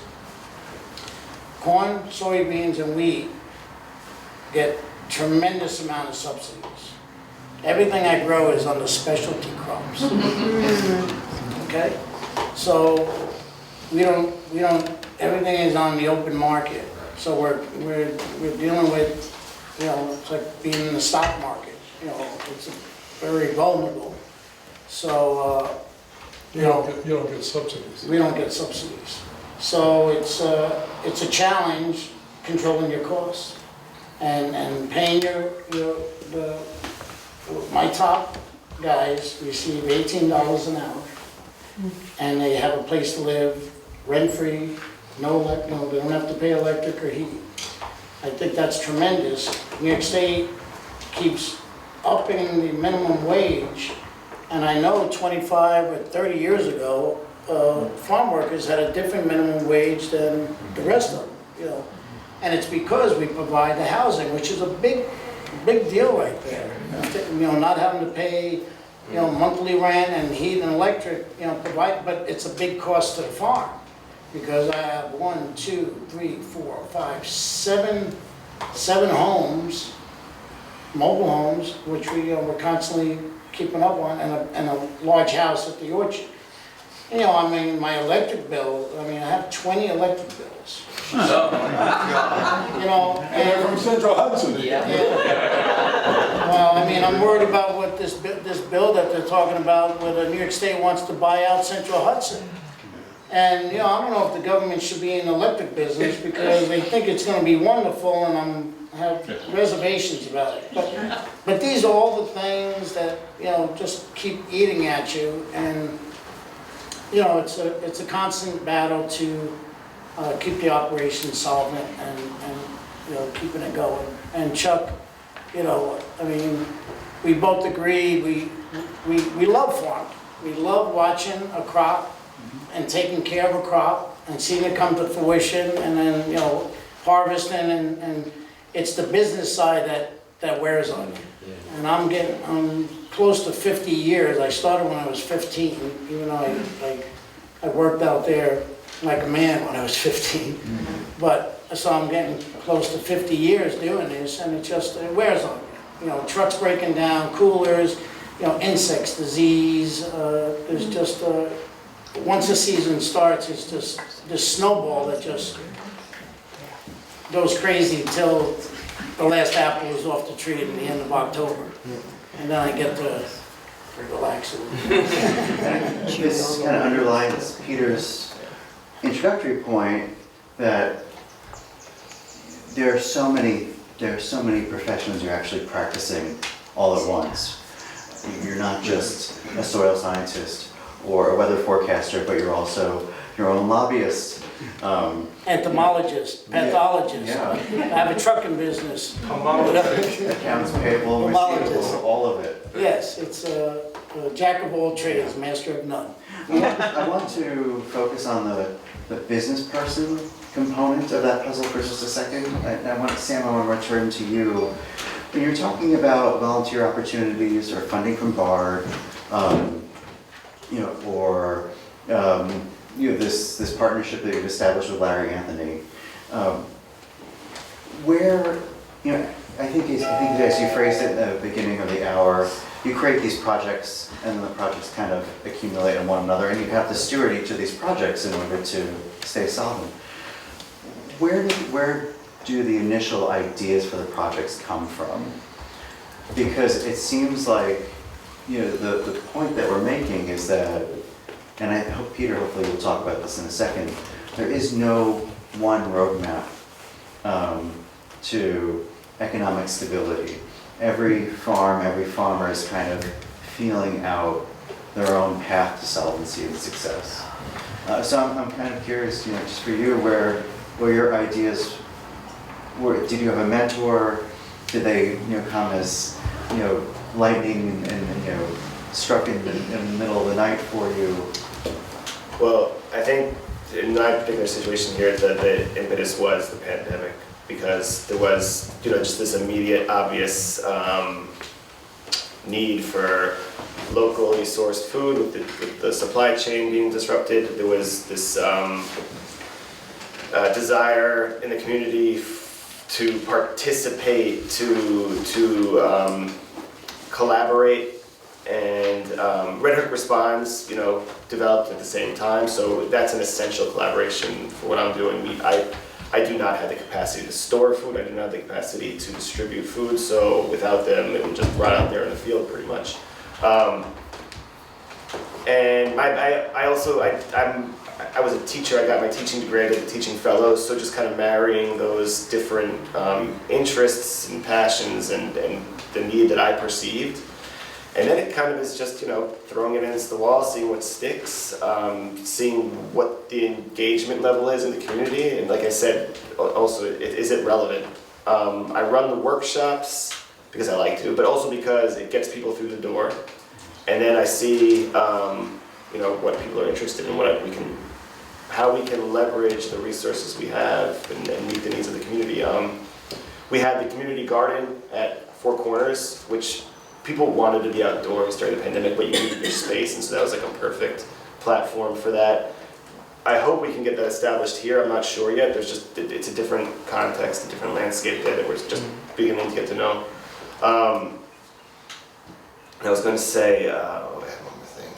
corn, soybeans, and wheat get tremendous amount of subsidies. Everything I grow is under specialty crops. Okay? So we don't, everything is on the open market. So we're dealing with, it's like being in the stock market. It's very vulnerable. So, you don't get subsidies. we don't get subsidies. So it's a challenge controlling your costs and paying my top guys receive $18 an hour, and they have a place to live, rent-free, they don't have to pay electric or heat. I think that's tremendous. New York State keeps upping the minimum wage, and I know 25 or 30 years ago, farm workers had a different minimum wage than the rest of them, And it's because we provide the housing, which is a big deal right there. Not having to pay, monthly rent and heat and electric, but it's a big cost to the farm. Because I have 1, 2, 3, 4, 5, 7 homes, mobile homes, which we're constantly keeping up on, and a large house at the orchard. My electric bill, I have 20 electric bills. You know, They're and, from Central Hudson. well, I mean, I'm worried about what this bill that they're talking about, where the New York State wants to buy out Central Hudson. And, you know, I don't know if the government should be in the electric business because they think it's gonna be wonderful and have reservations about it. But these are all the things that, you know, just keep eating at you, and, you know, it's a constant battle to keep the operation solvent and, you know, keeping it going. And Chuck, you know, I mean, we both agree, we love farming. We love watching a crop and taking care of a crop and seeing it come to fruition, and then, you know, harvesting, and it's the business side that wears on you. And I'm close to 50 years. I started when I was 15, even though I worked out there like a man when I was 15. But, so I'm getting close to 50 years doing this, and it wears on you. You know, trucks breaking down, coolers, you know, insects, disease, there's just, once the season starts, it's just this snowball that just goes crazy until the last apple is off the tree at the end of October. And then I get to relax a little. This kind of underlines Peter's introductory point that there are so many professions you're actually practicing all at once. You're not just a soil scientist or a weather forecaster, but you're also your own lobbyist. Entomologist, pathologist, Yeah. I have a trucking business. Accounts payable, receivable, all of it. Yes, it's a jack of all trades, master of none. I want to focus on the business person component of that puzzle for just a second. Sam, I want to return to you. When you're talking about volunteer opportunities or funding from BARD, you know, or you know, this partnership that you've established with Larry Anthony, where, you know, I think as you phrased it at the beginning of the hour, you create these projects and then the projects kind of accumulate on one another, and you have to steward each of these projects in order to stay solvent. Where do the initial ideas for the projects come from? Because it seems like, you know, the point that we're making is that, and I hope Peter hopefully will talk about this in a second, there is no one roadmap to economic stability. Every farm, every farmer is kind of feeling out their own path to solvency and success. So I'm kind of curious, you know, just for you, where your ideas were. Did you have a mentor? Did they, you know, come as, you know, lightning and you know, struck in the middle of the night for you? Well, I think in my particular situation here, the impetus was the pandemic, because there was, you know, just this immediate, obvious need for locally sourced food with the supply chain being disrupted. There was this desire in the community to participate, to collaborate, and Red Hook Responds, you know, developed at the same time. So that's an essential collaboration for what I'm doing. I do not have the capacity to store food. I do not have the capacity to distribute food. So without them, it would just rot out there in the field pretty much. And I was a teacher. I got my teaching degree. I did the teaching fellows. So just kind of marrying those different interests and passions and the need that I perceived. And then it kind of is just, you know, throwing it against the wall, seeing what sticks, seeing what the engagement level is in the community. And like I said, also, is it relevant? I run the workshops because I like to, but also because it gets people through the door. And then I see, you know, what people are interested in, how we can leverage the resources we have and meet the needs of the community. We had the community garden at Four Corners, which people wanted to be outdoors during the pandemic, but you needed your space, and so that was like a perfect platform for that. I hope we can get that established here. I'm not sure yet. It's a different context, a different landscape there that we're just beginning to get to know. I was going to say, I had one more thing.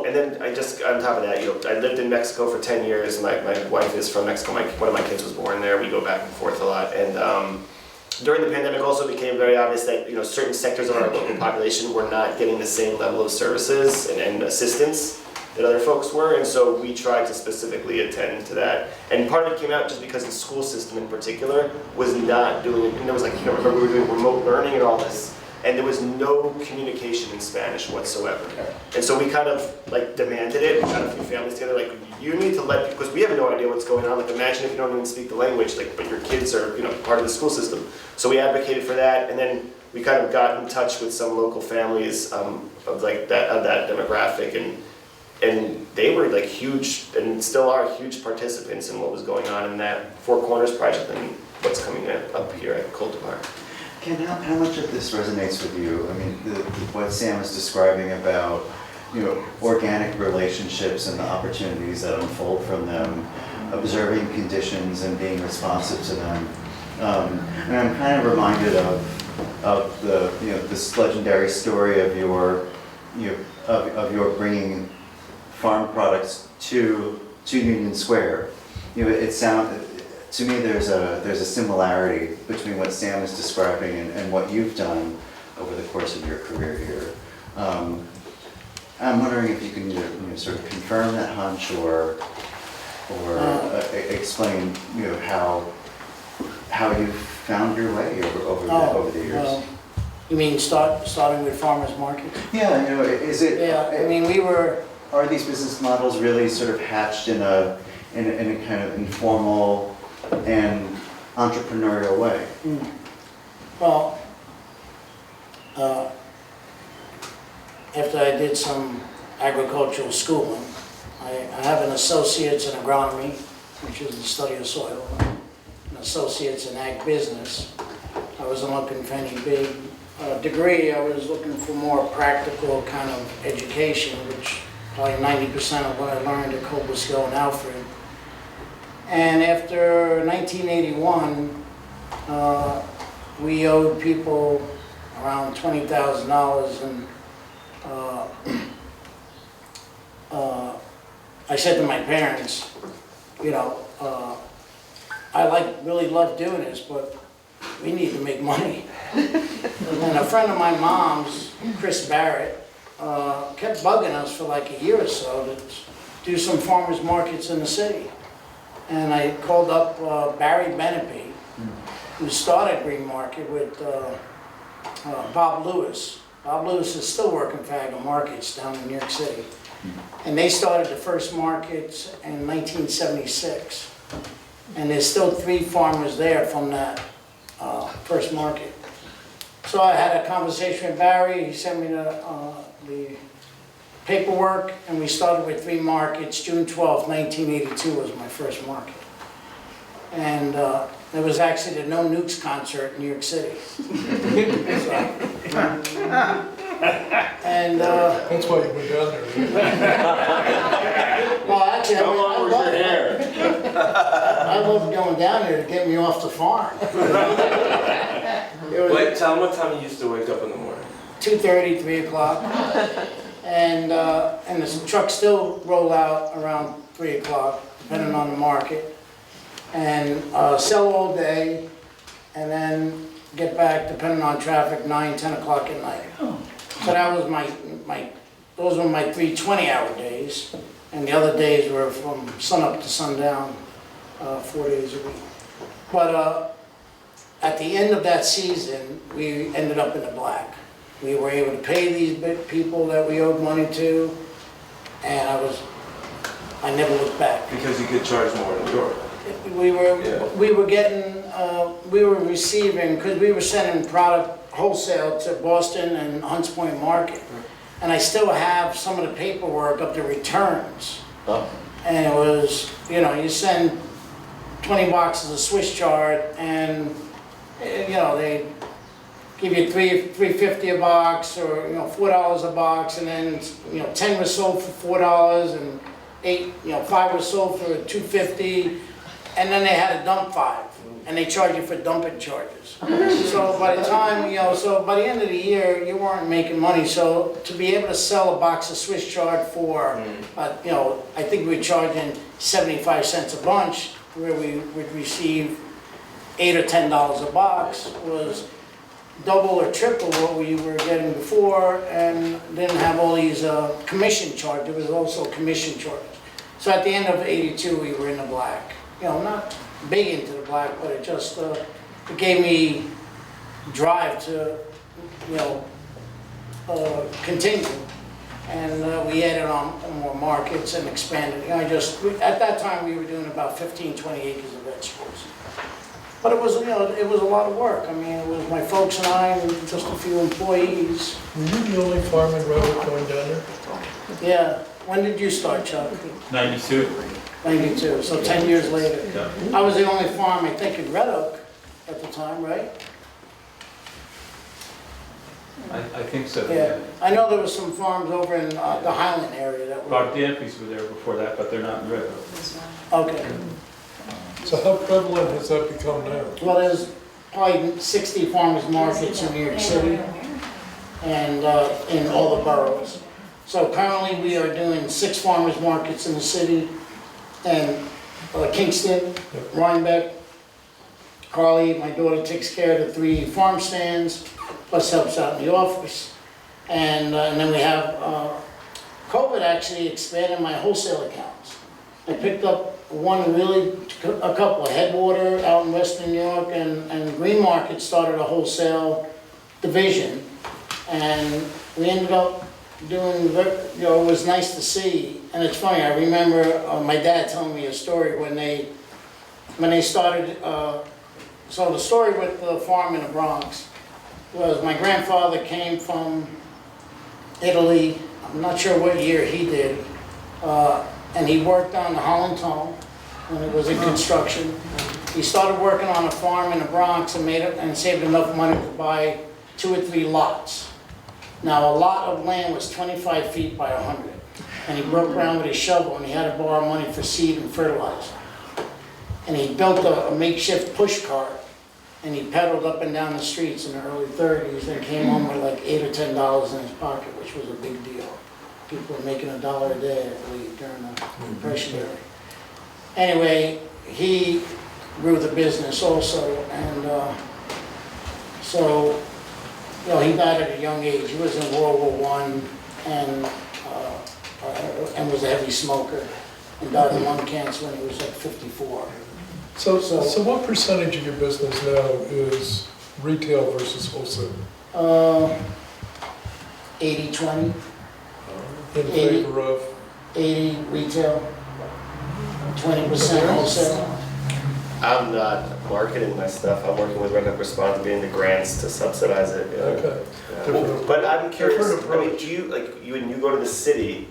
Oh, and then I just, on top of that, I lived in Mexico for 10 years. My wife is from Mexico. One of my kids was born there. We go back and forth a lot. And during the pandemic also became very obvious that, certain sectors of our local population were not getting the same level of services and assistance that other folks were. And so we tried to specifically attend to that. And part of it came out just because the school system in particular was not doing it. And there was like, remember we were doing remote learning and all this. And there was no communication in Spanish whatsoever. And so we kind of like demanded it. We got a few families together, like, you need to let, because we have no idea what's going on. Like, imagine if you don't even speak the language, like, but your kids are, part of the school system. So we advocated for that, and then we kind of got in touch with some local families of that demographic, and they were like huge, and still are huge participants in what was going on in that Four Corners project and what's coming up here at Cultivar. Ken, how much of this resonates with you? I mean, what Sam is describing about, organic relationships and the opportunities that unfold from them, observing conditions and being responsive to them. And I'm kind of reminded of the, this legendary story of your bringing farm products to Union Square. To me, there's a similarity between what Sam is describing and what you've done over the course of your career here. I'm wondering if you can sort of confirm that hunch or explain how you found your way over the years. You mean starting with farmers markets? Yeah, is it? Yeah, I mean, Are these business models really sort of hatched in a kind of informal and entrepreneurial way? Well, after I did some agricultural schooling, I have an associate's in agronomy, which is the study of soil, an associate's in ag business. I wasn't looking for any big degree. I was looking for more practical kind of education, which probably 90% of what I learned at Cobleskill and Alfred. And after 1981, we owed people around $20,000, and I said to my parents, I really love doing this, but we need to make money. And a friend of my mom's, Chris Barrett, kept bugging us for like a year or so to do some farmers markets in the city. And I called up Barry Benepe, who started Green Market with Bob Lewis. Bob Lewis is still working for Agri Markets down in New York City. And they started the first markets in 1976. And there's still 3 farmers there from that first market. So I had a conversation with Barry. He sent me the paperwork, and we started with 3 markets. June 12th, 1982 was my first market. And there was actually the No Nukes concert in New York City. And That's why you went down there. well, actually, How long was your hair? I loved going down there to get me off the farm. It was Wait, tell them what time you used to wake up in the morning. 2:30, 3 o'clock. And the trucks still roll out around 3 o'clock, depending on the market. And sell all day, and then get back, depending on traffic, 9, 10 o'clock at night. So that was those were my 3 20-hour days. And the other days were from sunup to sundown, 4 days a week. But at the end of that season, we ended up in the black. We were able to pay these big people that we owed money to, and I never looked back. Because you could charge more in New York. We were receiving, because we were sending product wholesale to Boston and Hunts Point Market. And I still have some of the paperwork of the returns. Oh. And it was, you send 20 boxes of Swiss chard, and, they give you $3.50 a box, or, $4 a box, and then, 10 were sold for $4, and 5 were sold for $2.50, and then they had to dump 5. and they charge you for dumping charges. So by the time, so by the end of the year, you weren't making money, so to be able to sell a box of Swiss chard for, I think we were charging 75 cents a bunch, where we would receive $8 or $10 a box, was double or triple what we were getting before, and didn't have all these commission charges. There was also commission charges. So at the end of '82, we were in the black. Not big into the black, but it just it gave me drive to continue. And we added on more markets and expanded. At that time we were doing about 15, 20 acres of vegetables. But it was a lot of work. I mean, it was my folks and I, and just a few employees. Were you the only farm in Red Hook going down there? Yeah. When did you start, Chuck? 92. 92, so 10 years later. I was the only farm, I think, in Red Hook at the time, right? I think so. Yeah. I know there was some farms over in the Highland area that were. Bogdampis were there before that, but they're not in Red Hook. Okay. So how prevalent has that become now? Well, there's probably 60 farmers markets in New York City and in all the boroughs. So currently we are doing 6 farmers markets in the city, and Kingston, Rhinebeck, Carly, my daughter, takes care of the 3 farm stands, plus helps out in the office. And then we have, COVID actually expanded my wholesale accounts. I picked up a couple of Headwater out in Western New York, and Green Market started a wholesale division. And we ended up doing, it was nice to see. And it's funny, I remember my dad telling me a story when they started, so the story with the farm in the Bronx was my grandfather came from Italy. I'm not sure what year he did, and he worked on the Holland Tunnel when it was in construction. He started working on a farm in the Bronx and saved enough money to buy 2 or 3 lots. Now, a lot of land was 25 feet by 100, and he broke ground with his shovel, and he had to borrow money for seed and fertilizer. And he built a makeshift push cart, and he pedaled up and down the streets in the early 30s, and came home with like $8 or $10 in his pocket, which was a big deal. People were making $1 a day, I believe, during the Depression era. Anyway, he grew the business also, and so, he died at a young age. He was in World War I and was a heavy smoker, and died of lung cancer when he was like 54. So what percentage of your business now is retail versus wholesale? 80-20, In favor of? 80 retail, 20% wholesale. I'm not marketing my stuff. I'm working with Red Hook Response, getting the grants to subsidize it. Okay. Well, but I'm curious, Different I mean, approach. do you, when you go to the city,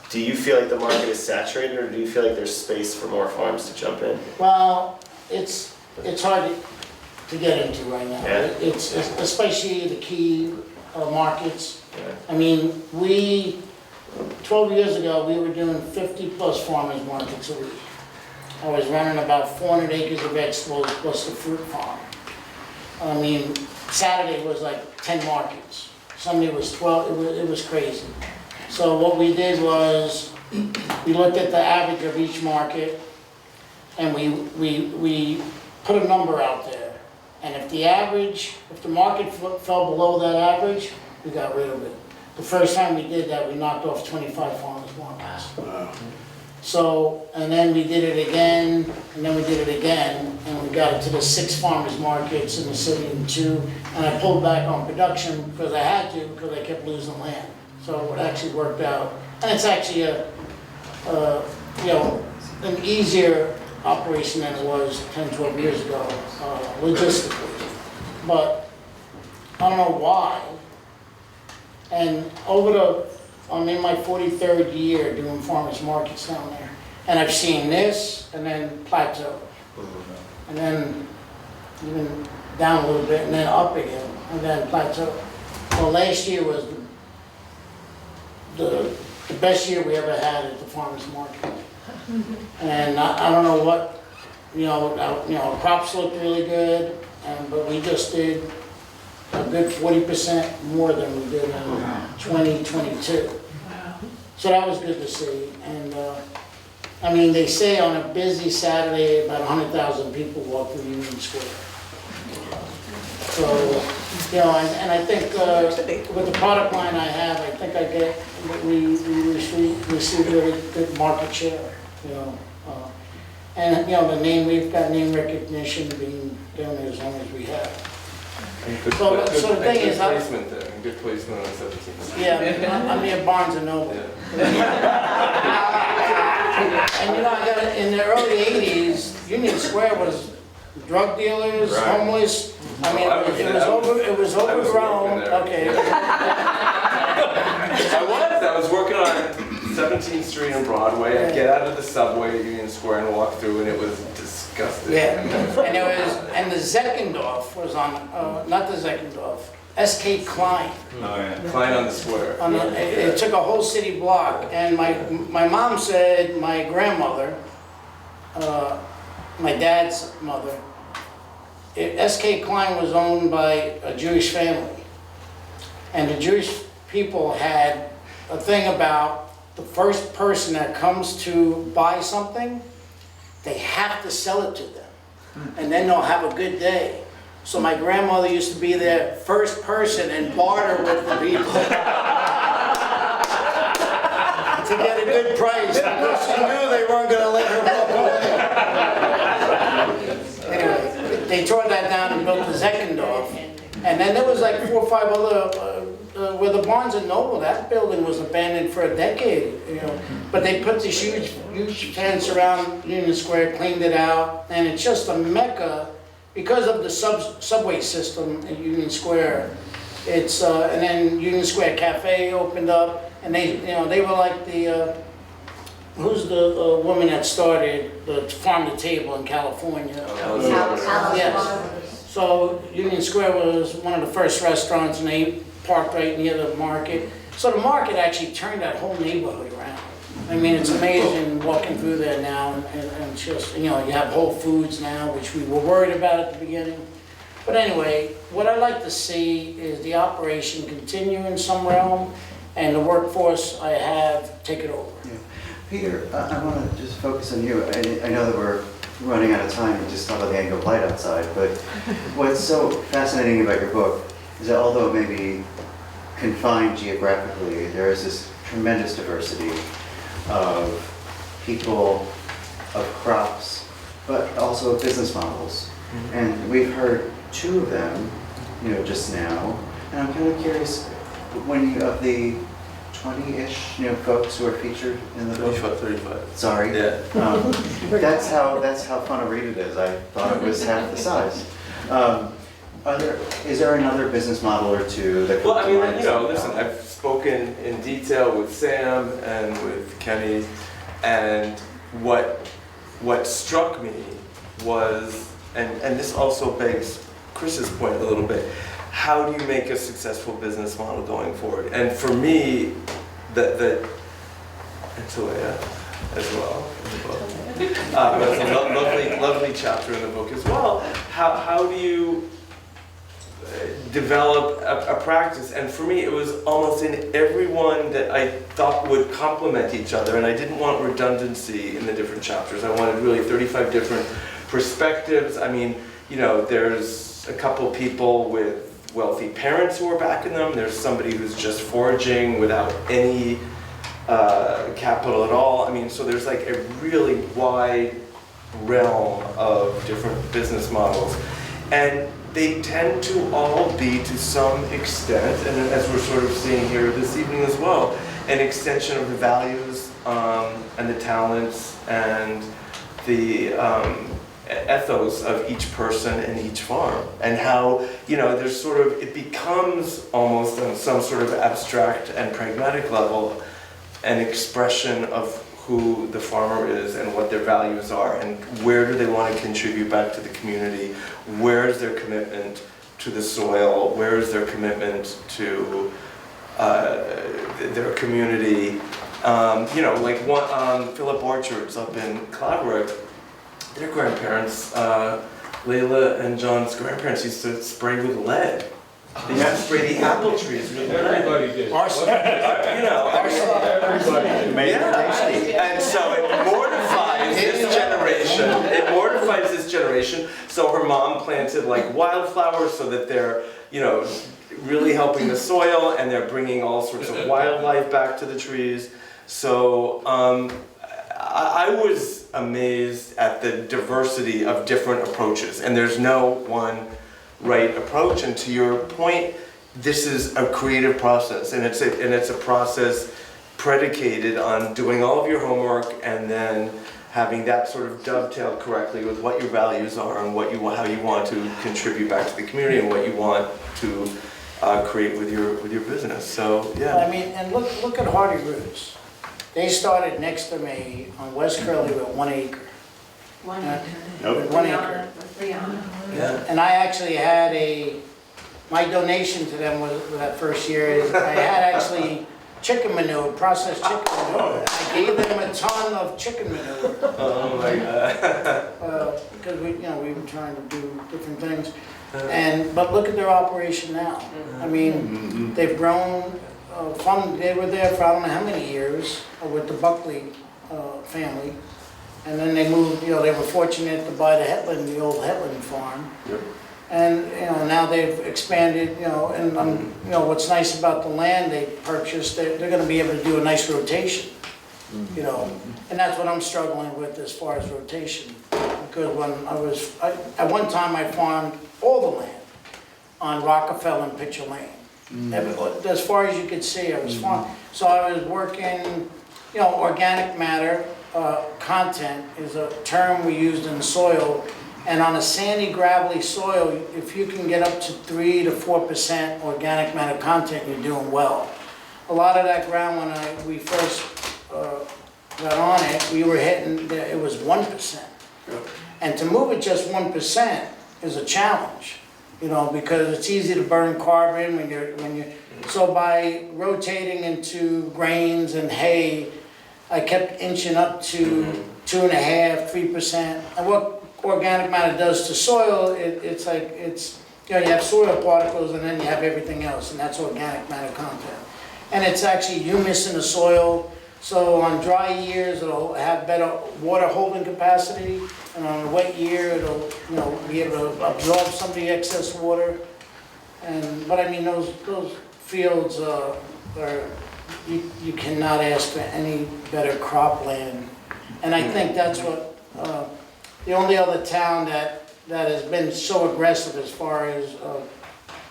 do you feel like the market is saturated, or do you feel like there's space for more farms to jump in? Well, it's hard to get into right now. Yeah. It's especially the key markets. Yeah. I mean, 12 years ago, we were doing 50+ farmers markets a week. I was running about 400 acres of vegetables plus the fruit farm. I mean, Saturday was like 10 markets. Sunday was 12, it was crazy. So what we did was, we looked at the average of each market, and we put a number out there. And if the market fell below that average, we got rid of it. The first time we did that, we knocked off 25 farmers markets. So, and then we did it again, and then we did it again, and we got it to the 6 farmers markets in the city and 2, and I pulled back on production because I had to, because I kept losing land. So it actually worked out. And it's actually an easier operation than it was 10, 12 years ago, logistically. But I don't know why. And I'm in my 43rd year doing farmers markets down there. And I've seen this, and then plateau. And then even down a little bit, and then up again, and then plateau. Well, last year was the best year we ever had at the farmers market. And I don't know what crops looked really good, but we just did a good 40% more than we did in 2022. So that was good to see. And I mean, they say on a busy Saturday, about 100,000 people walk through Union Square. So, and I think with the product line I have, I think we receive really good market share, and we've got name recognition being done as long as we have. And good, So good, the thing good is, placement there, and good placement on 17th. Yeah, I'm near Barnes and Noble. And I got it, in the early 80s, Union Square was drug dealers, Right. homeless. I mean, I was it was I was overgrown, working there. okay. I was working on 17th Street and Broadway. I'd get out of the subway at Union Square and walk through, and it was disgusting. Yeah, and the Zeckendorf was on, not the Zeckendorf, S.K. Klein. Oh, yeah. Klein on the square. It took a whole city block, and my mom said my grandmother, my dad's mother, S.K. Klein was owned by a Jewish family. And the Jewish people had a thing about the first person that comes to buy something, they have to sell it to them. And then they'll have a good day. So my grandmother used to be there first person and barter with the people. To get a good price, because she knew they weren't gonna let her walk away. Anyway, they tore that down and built the Zeckendorf. And then there was like 4 or 5 other, where the Barnes and Noble, that building was abandoned for a decade, But they put this huge fence around Union Square, cleaned it out, and it's just a mecca because of the subway system at Union Square. It's, and then Union Square Cafe opened up, and they were like the, who's the woman that started the Farm to Table in California? Yes. So Union Square was one of the first restaurants, and they parked right near the market. So the market actually turned that whole neighborhood around. I mean, it's amazing walking through there now, and just, you have Whole Foods now, which we were worried about at the beginning. But anyway, what I'd like to see is the operation continue in some realm, and the workforce I have take it over. Yeah. Peter, I want to just focus on you. I know that we're running out of time and just talk about the angle of light outside, but what's so fascinating about your book is that although it may be confined geographically, there is this tremendous diversity of people, of crops, but also of business models. Mm-hmm. And we've heard 2 of them, just now, and I'm kind of curious, of the 20-ish, folks who are featured in the book. 35. Sorry. Yeah. That's how fun a read it is. I thought it was half the size. Is there another business model or 2 that? Well, I mean, listen, I've spoken in detail with Sam and with Kenny, and what struck me was, and this also begs Chris's point a little bit, how do you make a successful business model going forward? And for me, and Talia as well in the book. That's a lovely chapter in the book as well. How do you develop a practice? And for me, it was almost in everyone that I thought would complement each other, and I didn't want redundancy in the different chapters. I wanted really 35 different perspectives. I mean, there's a couple people with wealthy parents who are backing them. There's somebody who's just foraging without any capital at all. I mean, so there's like a really wide realm of different business models. And they tend to all be, to some extent, and as we're sort of seeing here this evening as well, an extension of the values and the talents and the ethos of each person and each farm, and how there's sort of, it becomes almost on some sort of abstract and pragmatic level an expression of who the farmer is and what their values are and where do they want to contribute back to the community, where is their commitment to the soil, where is their commitment to their community. Like Philip Orchards up in Claverack, their grandparents, Layla and John's grandparents used to spray with lead. They used to spray the apple trees with lead. Everybody did. Arson. You know, Everybody did. Made it yeah, tasty. and so it mortifies this generation. It mortifies this generation. So her mom planted like wildflowers so that they're, you know, really helping the soil, and they're bringing all sorts of wildlife back to the trees. So I was amazed at the diversity of different approaches, and there's no one right approach. And to your point, this is a creative process, and it's a process predicated on doing all of your homework and then having that sort of dovetail correctly with what your values are and how you want to contribute back to the community and what you want to create with your business. So I yeah. mean, and look at Hardy Roots. They started next to me on West Curly with 1 acre. One Yeah. acre. With 1 acre. Yeah. And I actually had my donation to them was that first year is I had actually chicken manure, processed chicken manure. I gave them a ton of chicken manure. Oh my God. Because we were trying to do different things. But look at their operation now. I mean, they've grown they were there for I don't know how many years with the Buckley family. And then they moved, they were fortunate to buy the old Hetland farm. Yep. And, now they've expanded, and, what's nice about the land they purchased, they're gonna be able to do a nice rotation, and that's what I'm struggling with as far as rotation. Because at one time I farmed all the land on Rockefeller and Pitcher Lane. As far as you could see, I was farming. So I was working, organic matter, content is a term we used in the soil. And on a sandy, gravelly soil, if you can get up to 3 to 4% organic matter content, you're doing well. A lot of that ground, when we first got on it, we were hitting, it was 1%. And to move it just 1% is a challenge, because it's easy to burn carbon when you're, so by rotating into grains and hay, I kept inching up to 2.5%, 3%. And what organic matter does to soil, it's like, you have soil particles and then you have everything else, and that's organic matter content. And it's actually humus in the soil, so on dry years it'll have better water holding capacity, and on a wet year it'll be able to absorb some of the excess water. But I mean, those fields are you cannot ask for any better cropland. And I think that's what the only other town that has been so aggressive as far as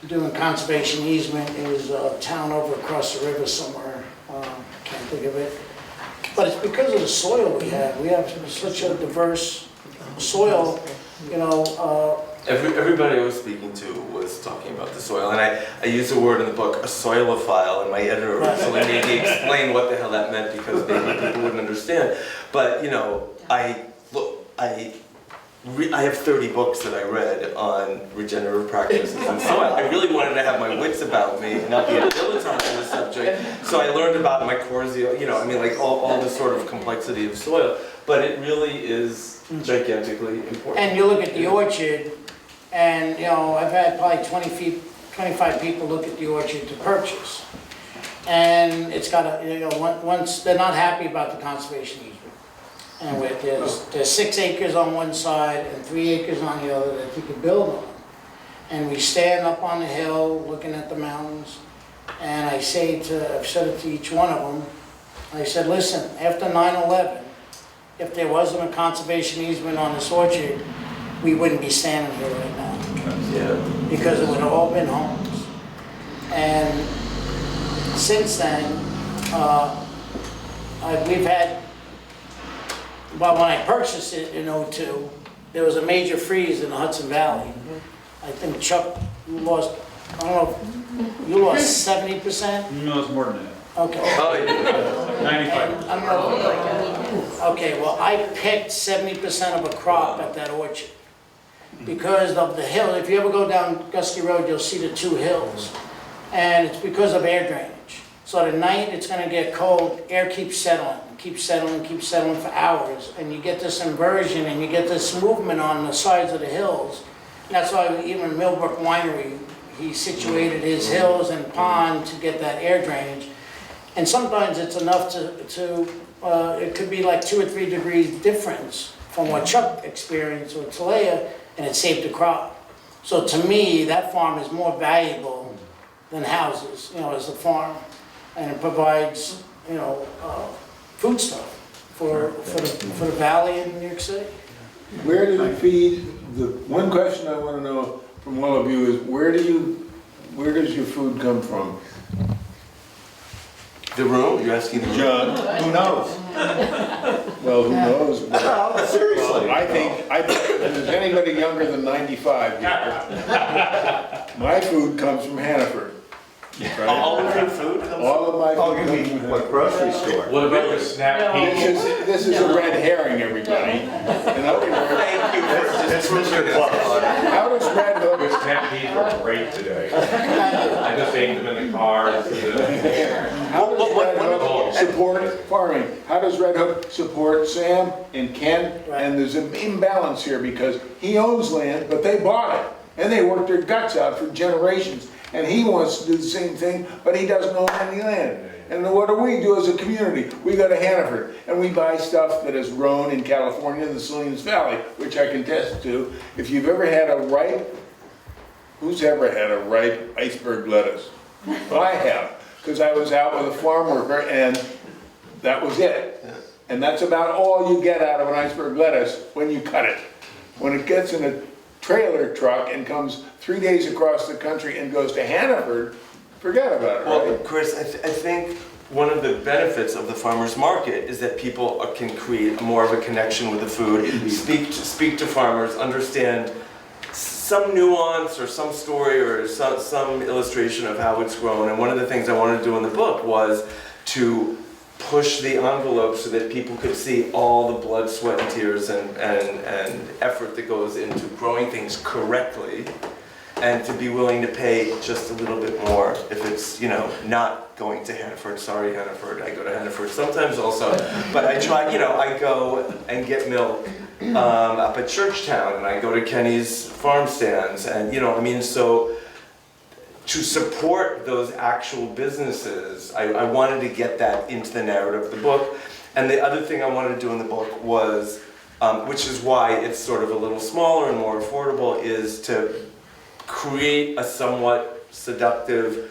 doing conservation easement is a town over across the river somewhere. Can't think of it. But it's because of the soil we have. We have such a diverse soil, Everybody I was speaking to was talking about the soil, and I used a word in the book, a soilophile, and my editor recently made me explain what the hell that meant because maybe people wouldn't understand. But I have 30 books that I read on regenerative practices and soil. I really wanted to have my wits about me and not be a dilettante on the subject. So I learned about mycorrhizal, all the sort of complexity of soil. But it really is gigantically important. And you look at the orchard, and I've had probably 25 people look at the orchard to purchase. And it's got once they're not happy about the conservation easement. And there's 6 acres on one side and 3 acres on the other that you can build on. And we stand up on the hill looking at the mountains, and I've said it to each one of them, I said, listen, after 9/11, if there wasn't a conservation easement on this orchard, we wouldn't be standing here right now. Yeah. Because it would have all been homes. And since then, we've had, well, when I purchased it in '02, there was a major freeze in the Hudson Valley. I think Chuck, you lost 70%? No, it's more than that. Okay. Oh, yeah. 95. I don't know. Okay, well, I picked 70% of a crop at that orchard because of the hill. If you ever go down Gusky Road, you'll see the 2 hills. And it's because of air drainage. So at night, it's gonna get cold, air keeps settling for hours, and you get this inversion, and you get this movement on the sides of the hills. And that's why even Millbrook Winery, he situated his hills and pond to get that air drainage. And sometimes it's enough it could be like 2 or 3 degrees difference from what Chuck experienced with Talea, and it saved the crop. So to me, that farm is more valuable than houses, as a farm. And it provides, food stuff for the valley in New York City. Where do you feed, the one question I want to know from all of you is, where does your food come from? The room, you're asking the room? John? Who knows? Well, who knows? But No, seriously. I think if there's anybody younger than 95 here, my food comes from Hannaford. Right? All of your food comes All of my Oh, food you comes mean from what, Hannaford. grocery store? What about the snap peas? This is a red herring, everybody. In other words, Thank you for That's Mr. Clark. how does Red The Hook, snap peas were great today. I just ate them in the car. how does Red Hook support farming? How does Red Hook support Sam and Ken? And there's an imbalance here because he owns land, but they bought it. And they worked their guts out for generations. And he wants to do the same thing, but he doesn't own any land. And what do we do as a community? We go to Hannaford and we buy stuff that is grown in California, in the Salinas Valley, which I can attest to. If you've ever had a ripe, who's ever had a ripe iceberg lettuce? I have, because I was out with a farm worker and that was it. And that's about all you get out of an iceberg lettuce when you cut it. When it gets in a trailer truck and comes 3 days across the country and goes to Hannaford, forget about it, Well, right? Chris, I think one of the benefits of the farmer's market is that people can create more of a connection with the food, speak to farmers, understand some nuance or some story or some illustration of how it's grown. And one of the things I wanted to do in the book was to push the envelope so that people could see all the blood, sweat, and tears and effort that goes into growing things correctly, and to be willing to pay just a little bit more if it's, not going to Hannaford. Sorry, Hannaford, I go to Hannaford sometimes also, but I try, I go and get milk up at Churchtown, and I go to Kenny's farm stands, and so to support those actual businesses, I wanted to get that into the narrative of the book. And the other thing I wanted to do in the book was, which is why it's sort of a little smaller and more affordable, is to create a somewhat seductive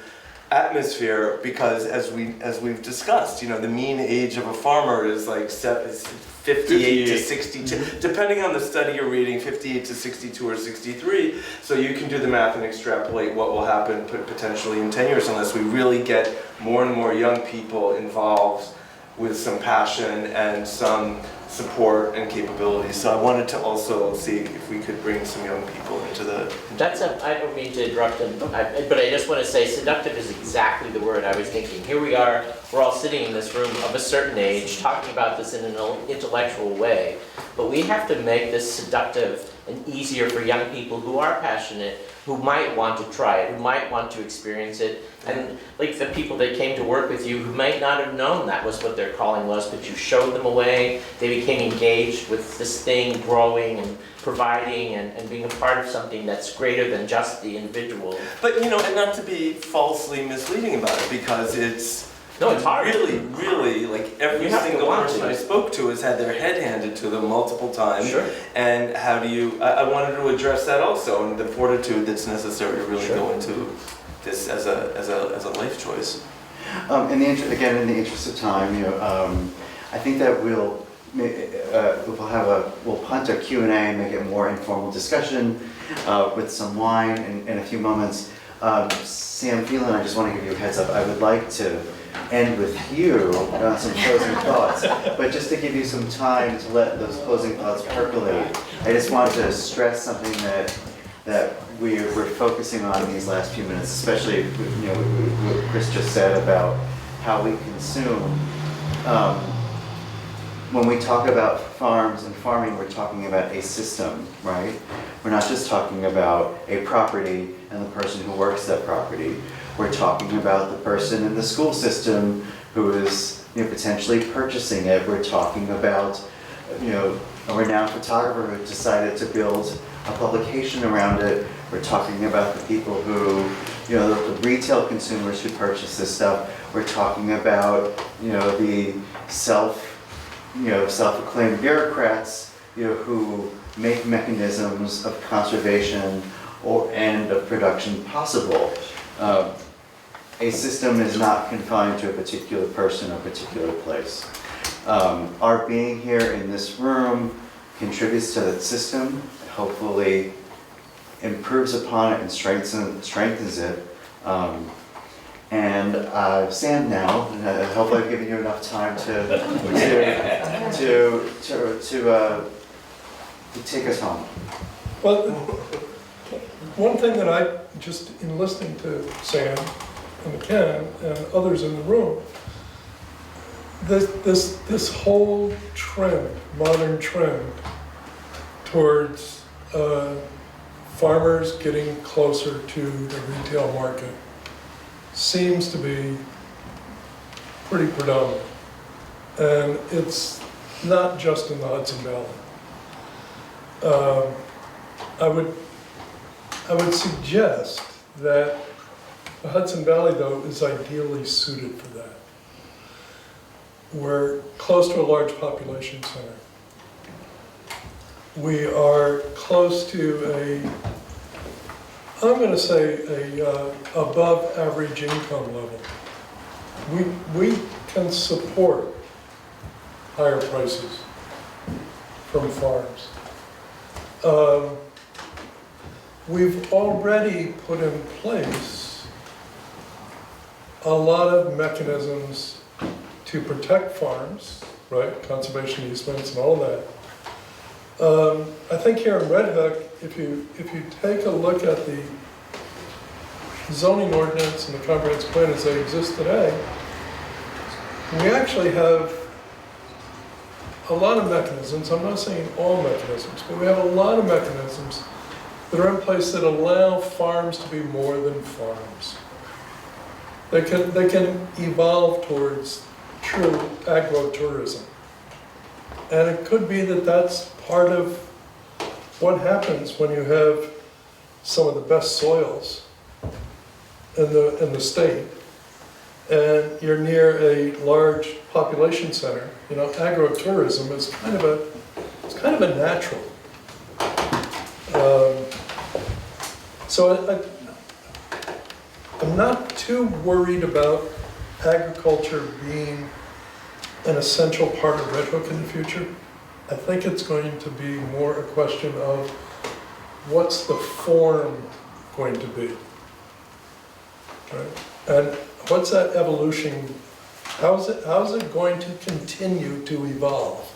atmosphere, because as we've discussed, the mean age of a farmer is like 58 to 62, depending on the study you're reading, 58 to 62 or 63. So you can do the math and extrapolate what will happen potentially in 10 years unless we really get more and more young people involved with some passion and some support and capabilities. So I wanted to also see if we could bring some young people into the... I don't mean to interrupt him, but I just want to say seductive is exactly the word I was thinking. Here we are, we're all sitting in this room of a certain age, talking about this in an intellectual way, but we have to make this seductive and easier for young people who are passionate, who might want to try it, who might want to experience it, and like the people that came to work with you who might not have known that was what their calling was, but you showed them a way, they became engaged with this thing growing and providing and being a part of something that's greater than just the individual. But and not to be falsely misleading about it, because it's hard. Really, like every You have to single want person to. I spoke to has had their head handed to them multiple times. Sure. And how do you, I wanted to address that also, and the fortitude that's necessary to really go into this as a life choice. In the interest of time, I think that we'll punt a Q&A and make it a more informal discussion with some wine in a few moments. Sam Phelan, I just want to give you a heads up. I would like to end with you on some closing thoughts, but just to give you some time to let those closing thoughts percolate, I just want to stress something that we're focusing on in these last few minutes, especially what Chris just said about how we consume. when we talk about farms and farming, we're talking about a system, right? We're not just talking about a property and the person who works that property. We're talking about the person in the school system who is, potentially purchasing it. We're talking about, a renowned photographer who decided to build a publication around it. We're talking about the people who, the retail consumers who purchase this stuff. We're talking about, the self-acclaimed bureaucrats, who make mechanisms of conservation and of production possible. A system is not confined to a particular person or particular place. Our being here in this room contributes to that system, hopefully improves upon it and strengthens it. And stand now, and I hope I've given you enough time to take us home. Well, one thing that I, just in listening to Sam and Ken and others in the room, this whole trend, modern trend, towards farmers getting closer to the retail market seems to be pretty predominant. And it's not just in the Hudson Valley. I would suggest that the Hudson Valley, though, is ideally suited for that. We're close to a large population center. We are close to I'm going to say above average income level. We can support higher prices from farms. We've already put in place a lot of mechanisms to protect farms, right? Conservation easements and all that. I think here in Red Hook, if you take a look at the zoning ordinance and the comprehensive plan as they exist today, we actually have a lot of mechanisms. I'm not saying all mechanisms, but we have a lot of mechanisms that are in place that allow farms to be more than farms. They can evolve towards true agro-tourism. And it could be that that's part of what happens when you have some of the best soils in the state, and you're near a large population center. Agro-tourism is kind of a natural. So I'm not too worried about agriculture being an essential part of Red Hook in the future. I think it's going to be more a question of what's the form going to be, right? And what's that evolution, how is it going to continue to evolve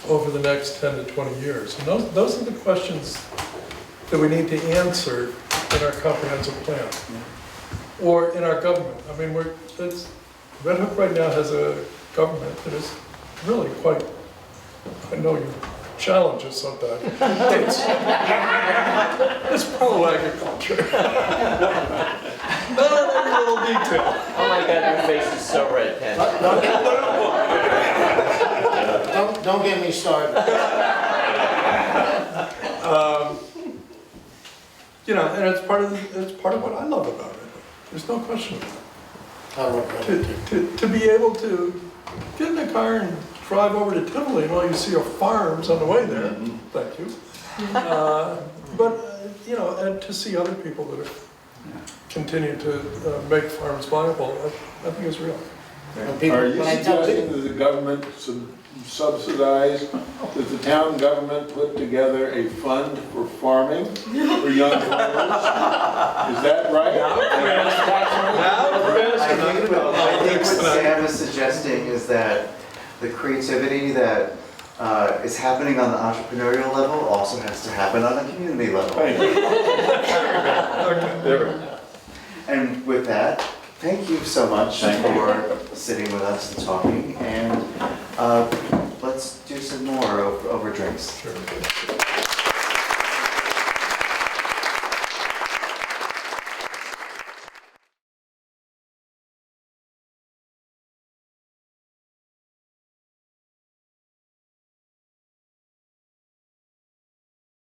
over the next 10 to 20 years? And those are the questions that we need to answer in our comprehensive plan, or in our government. I mean, Red Hook right now has a government that is really quite, I know you challenge us sometimes. It's pro-agriculture. Not every little detail. Oh my God, your face is so red, Ken. Don't get me started. And it's part of what I love about it. There's no question about it. To be able to get in the car and drive over to Tivoli and all you see are farms on the way there. Thank you. And to see other people that have continued to make farms viable, I think is real. Are you suggesting that the government subsidize, that the town government put together a fund for farming for young farmers? Is that right? I think what Sam is suggesting is that the creativity that is happening on the entrepreneurial level also has to happen on the community level. Thank you. And with that, thank you so much for sitting with us and talking. And drinks. Sure.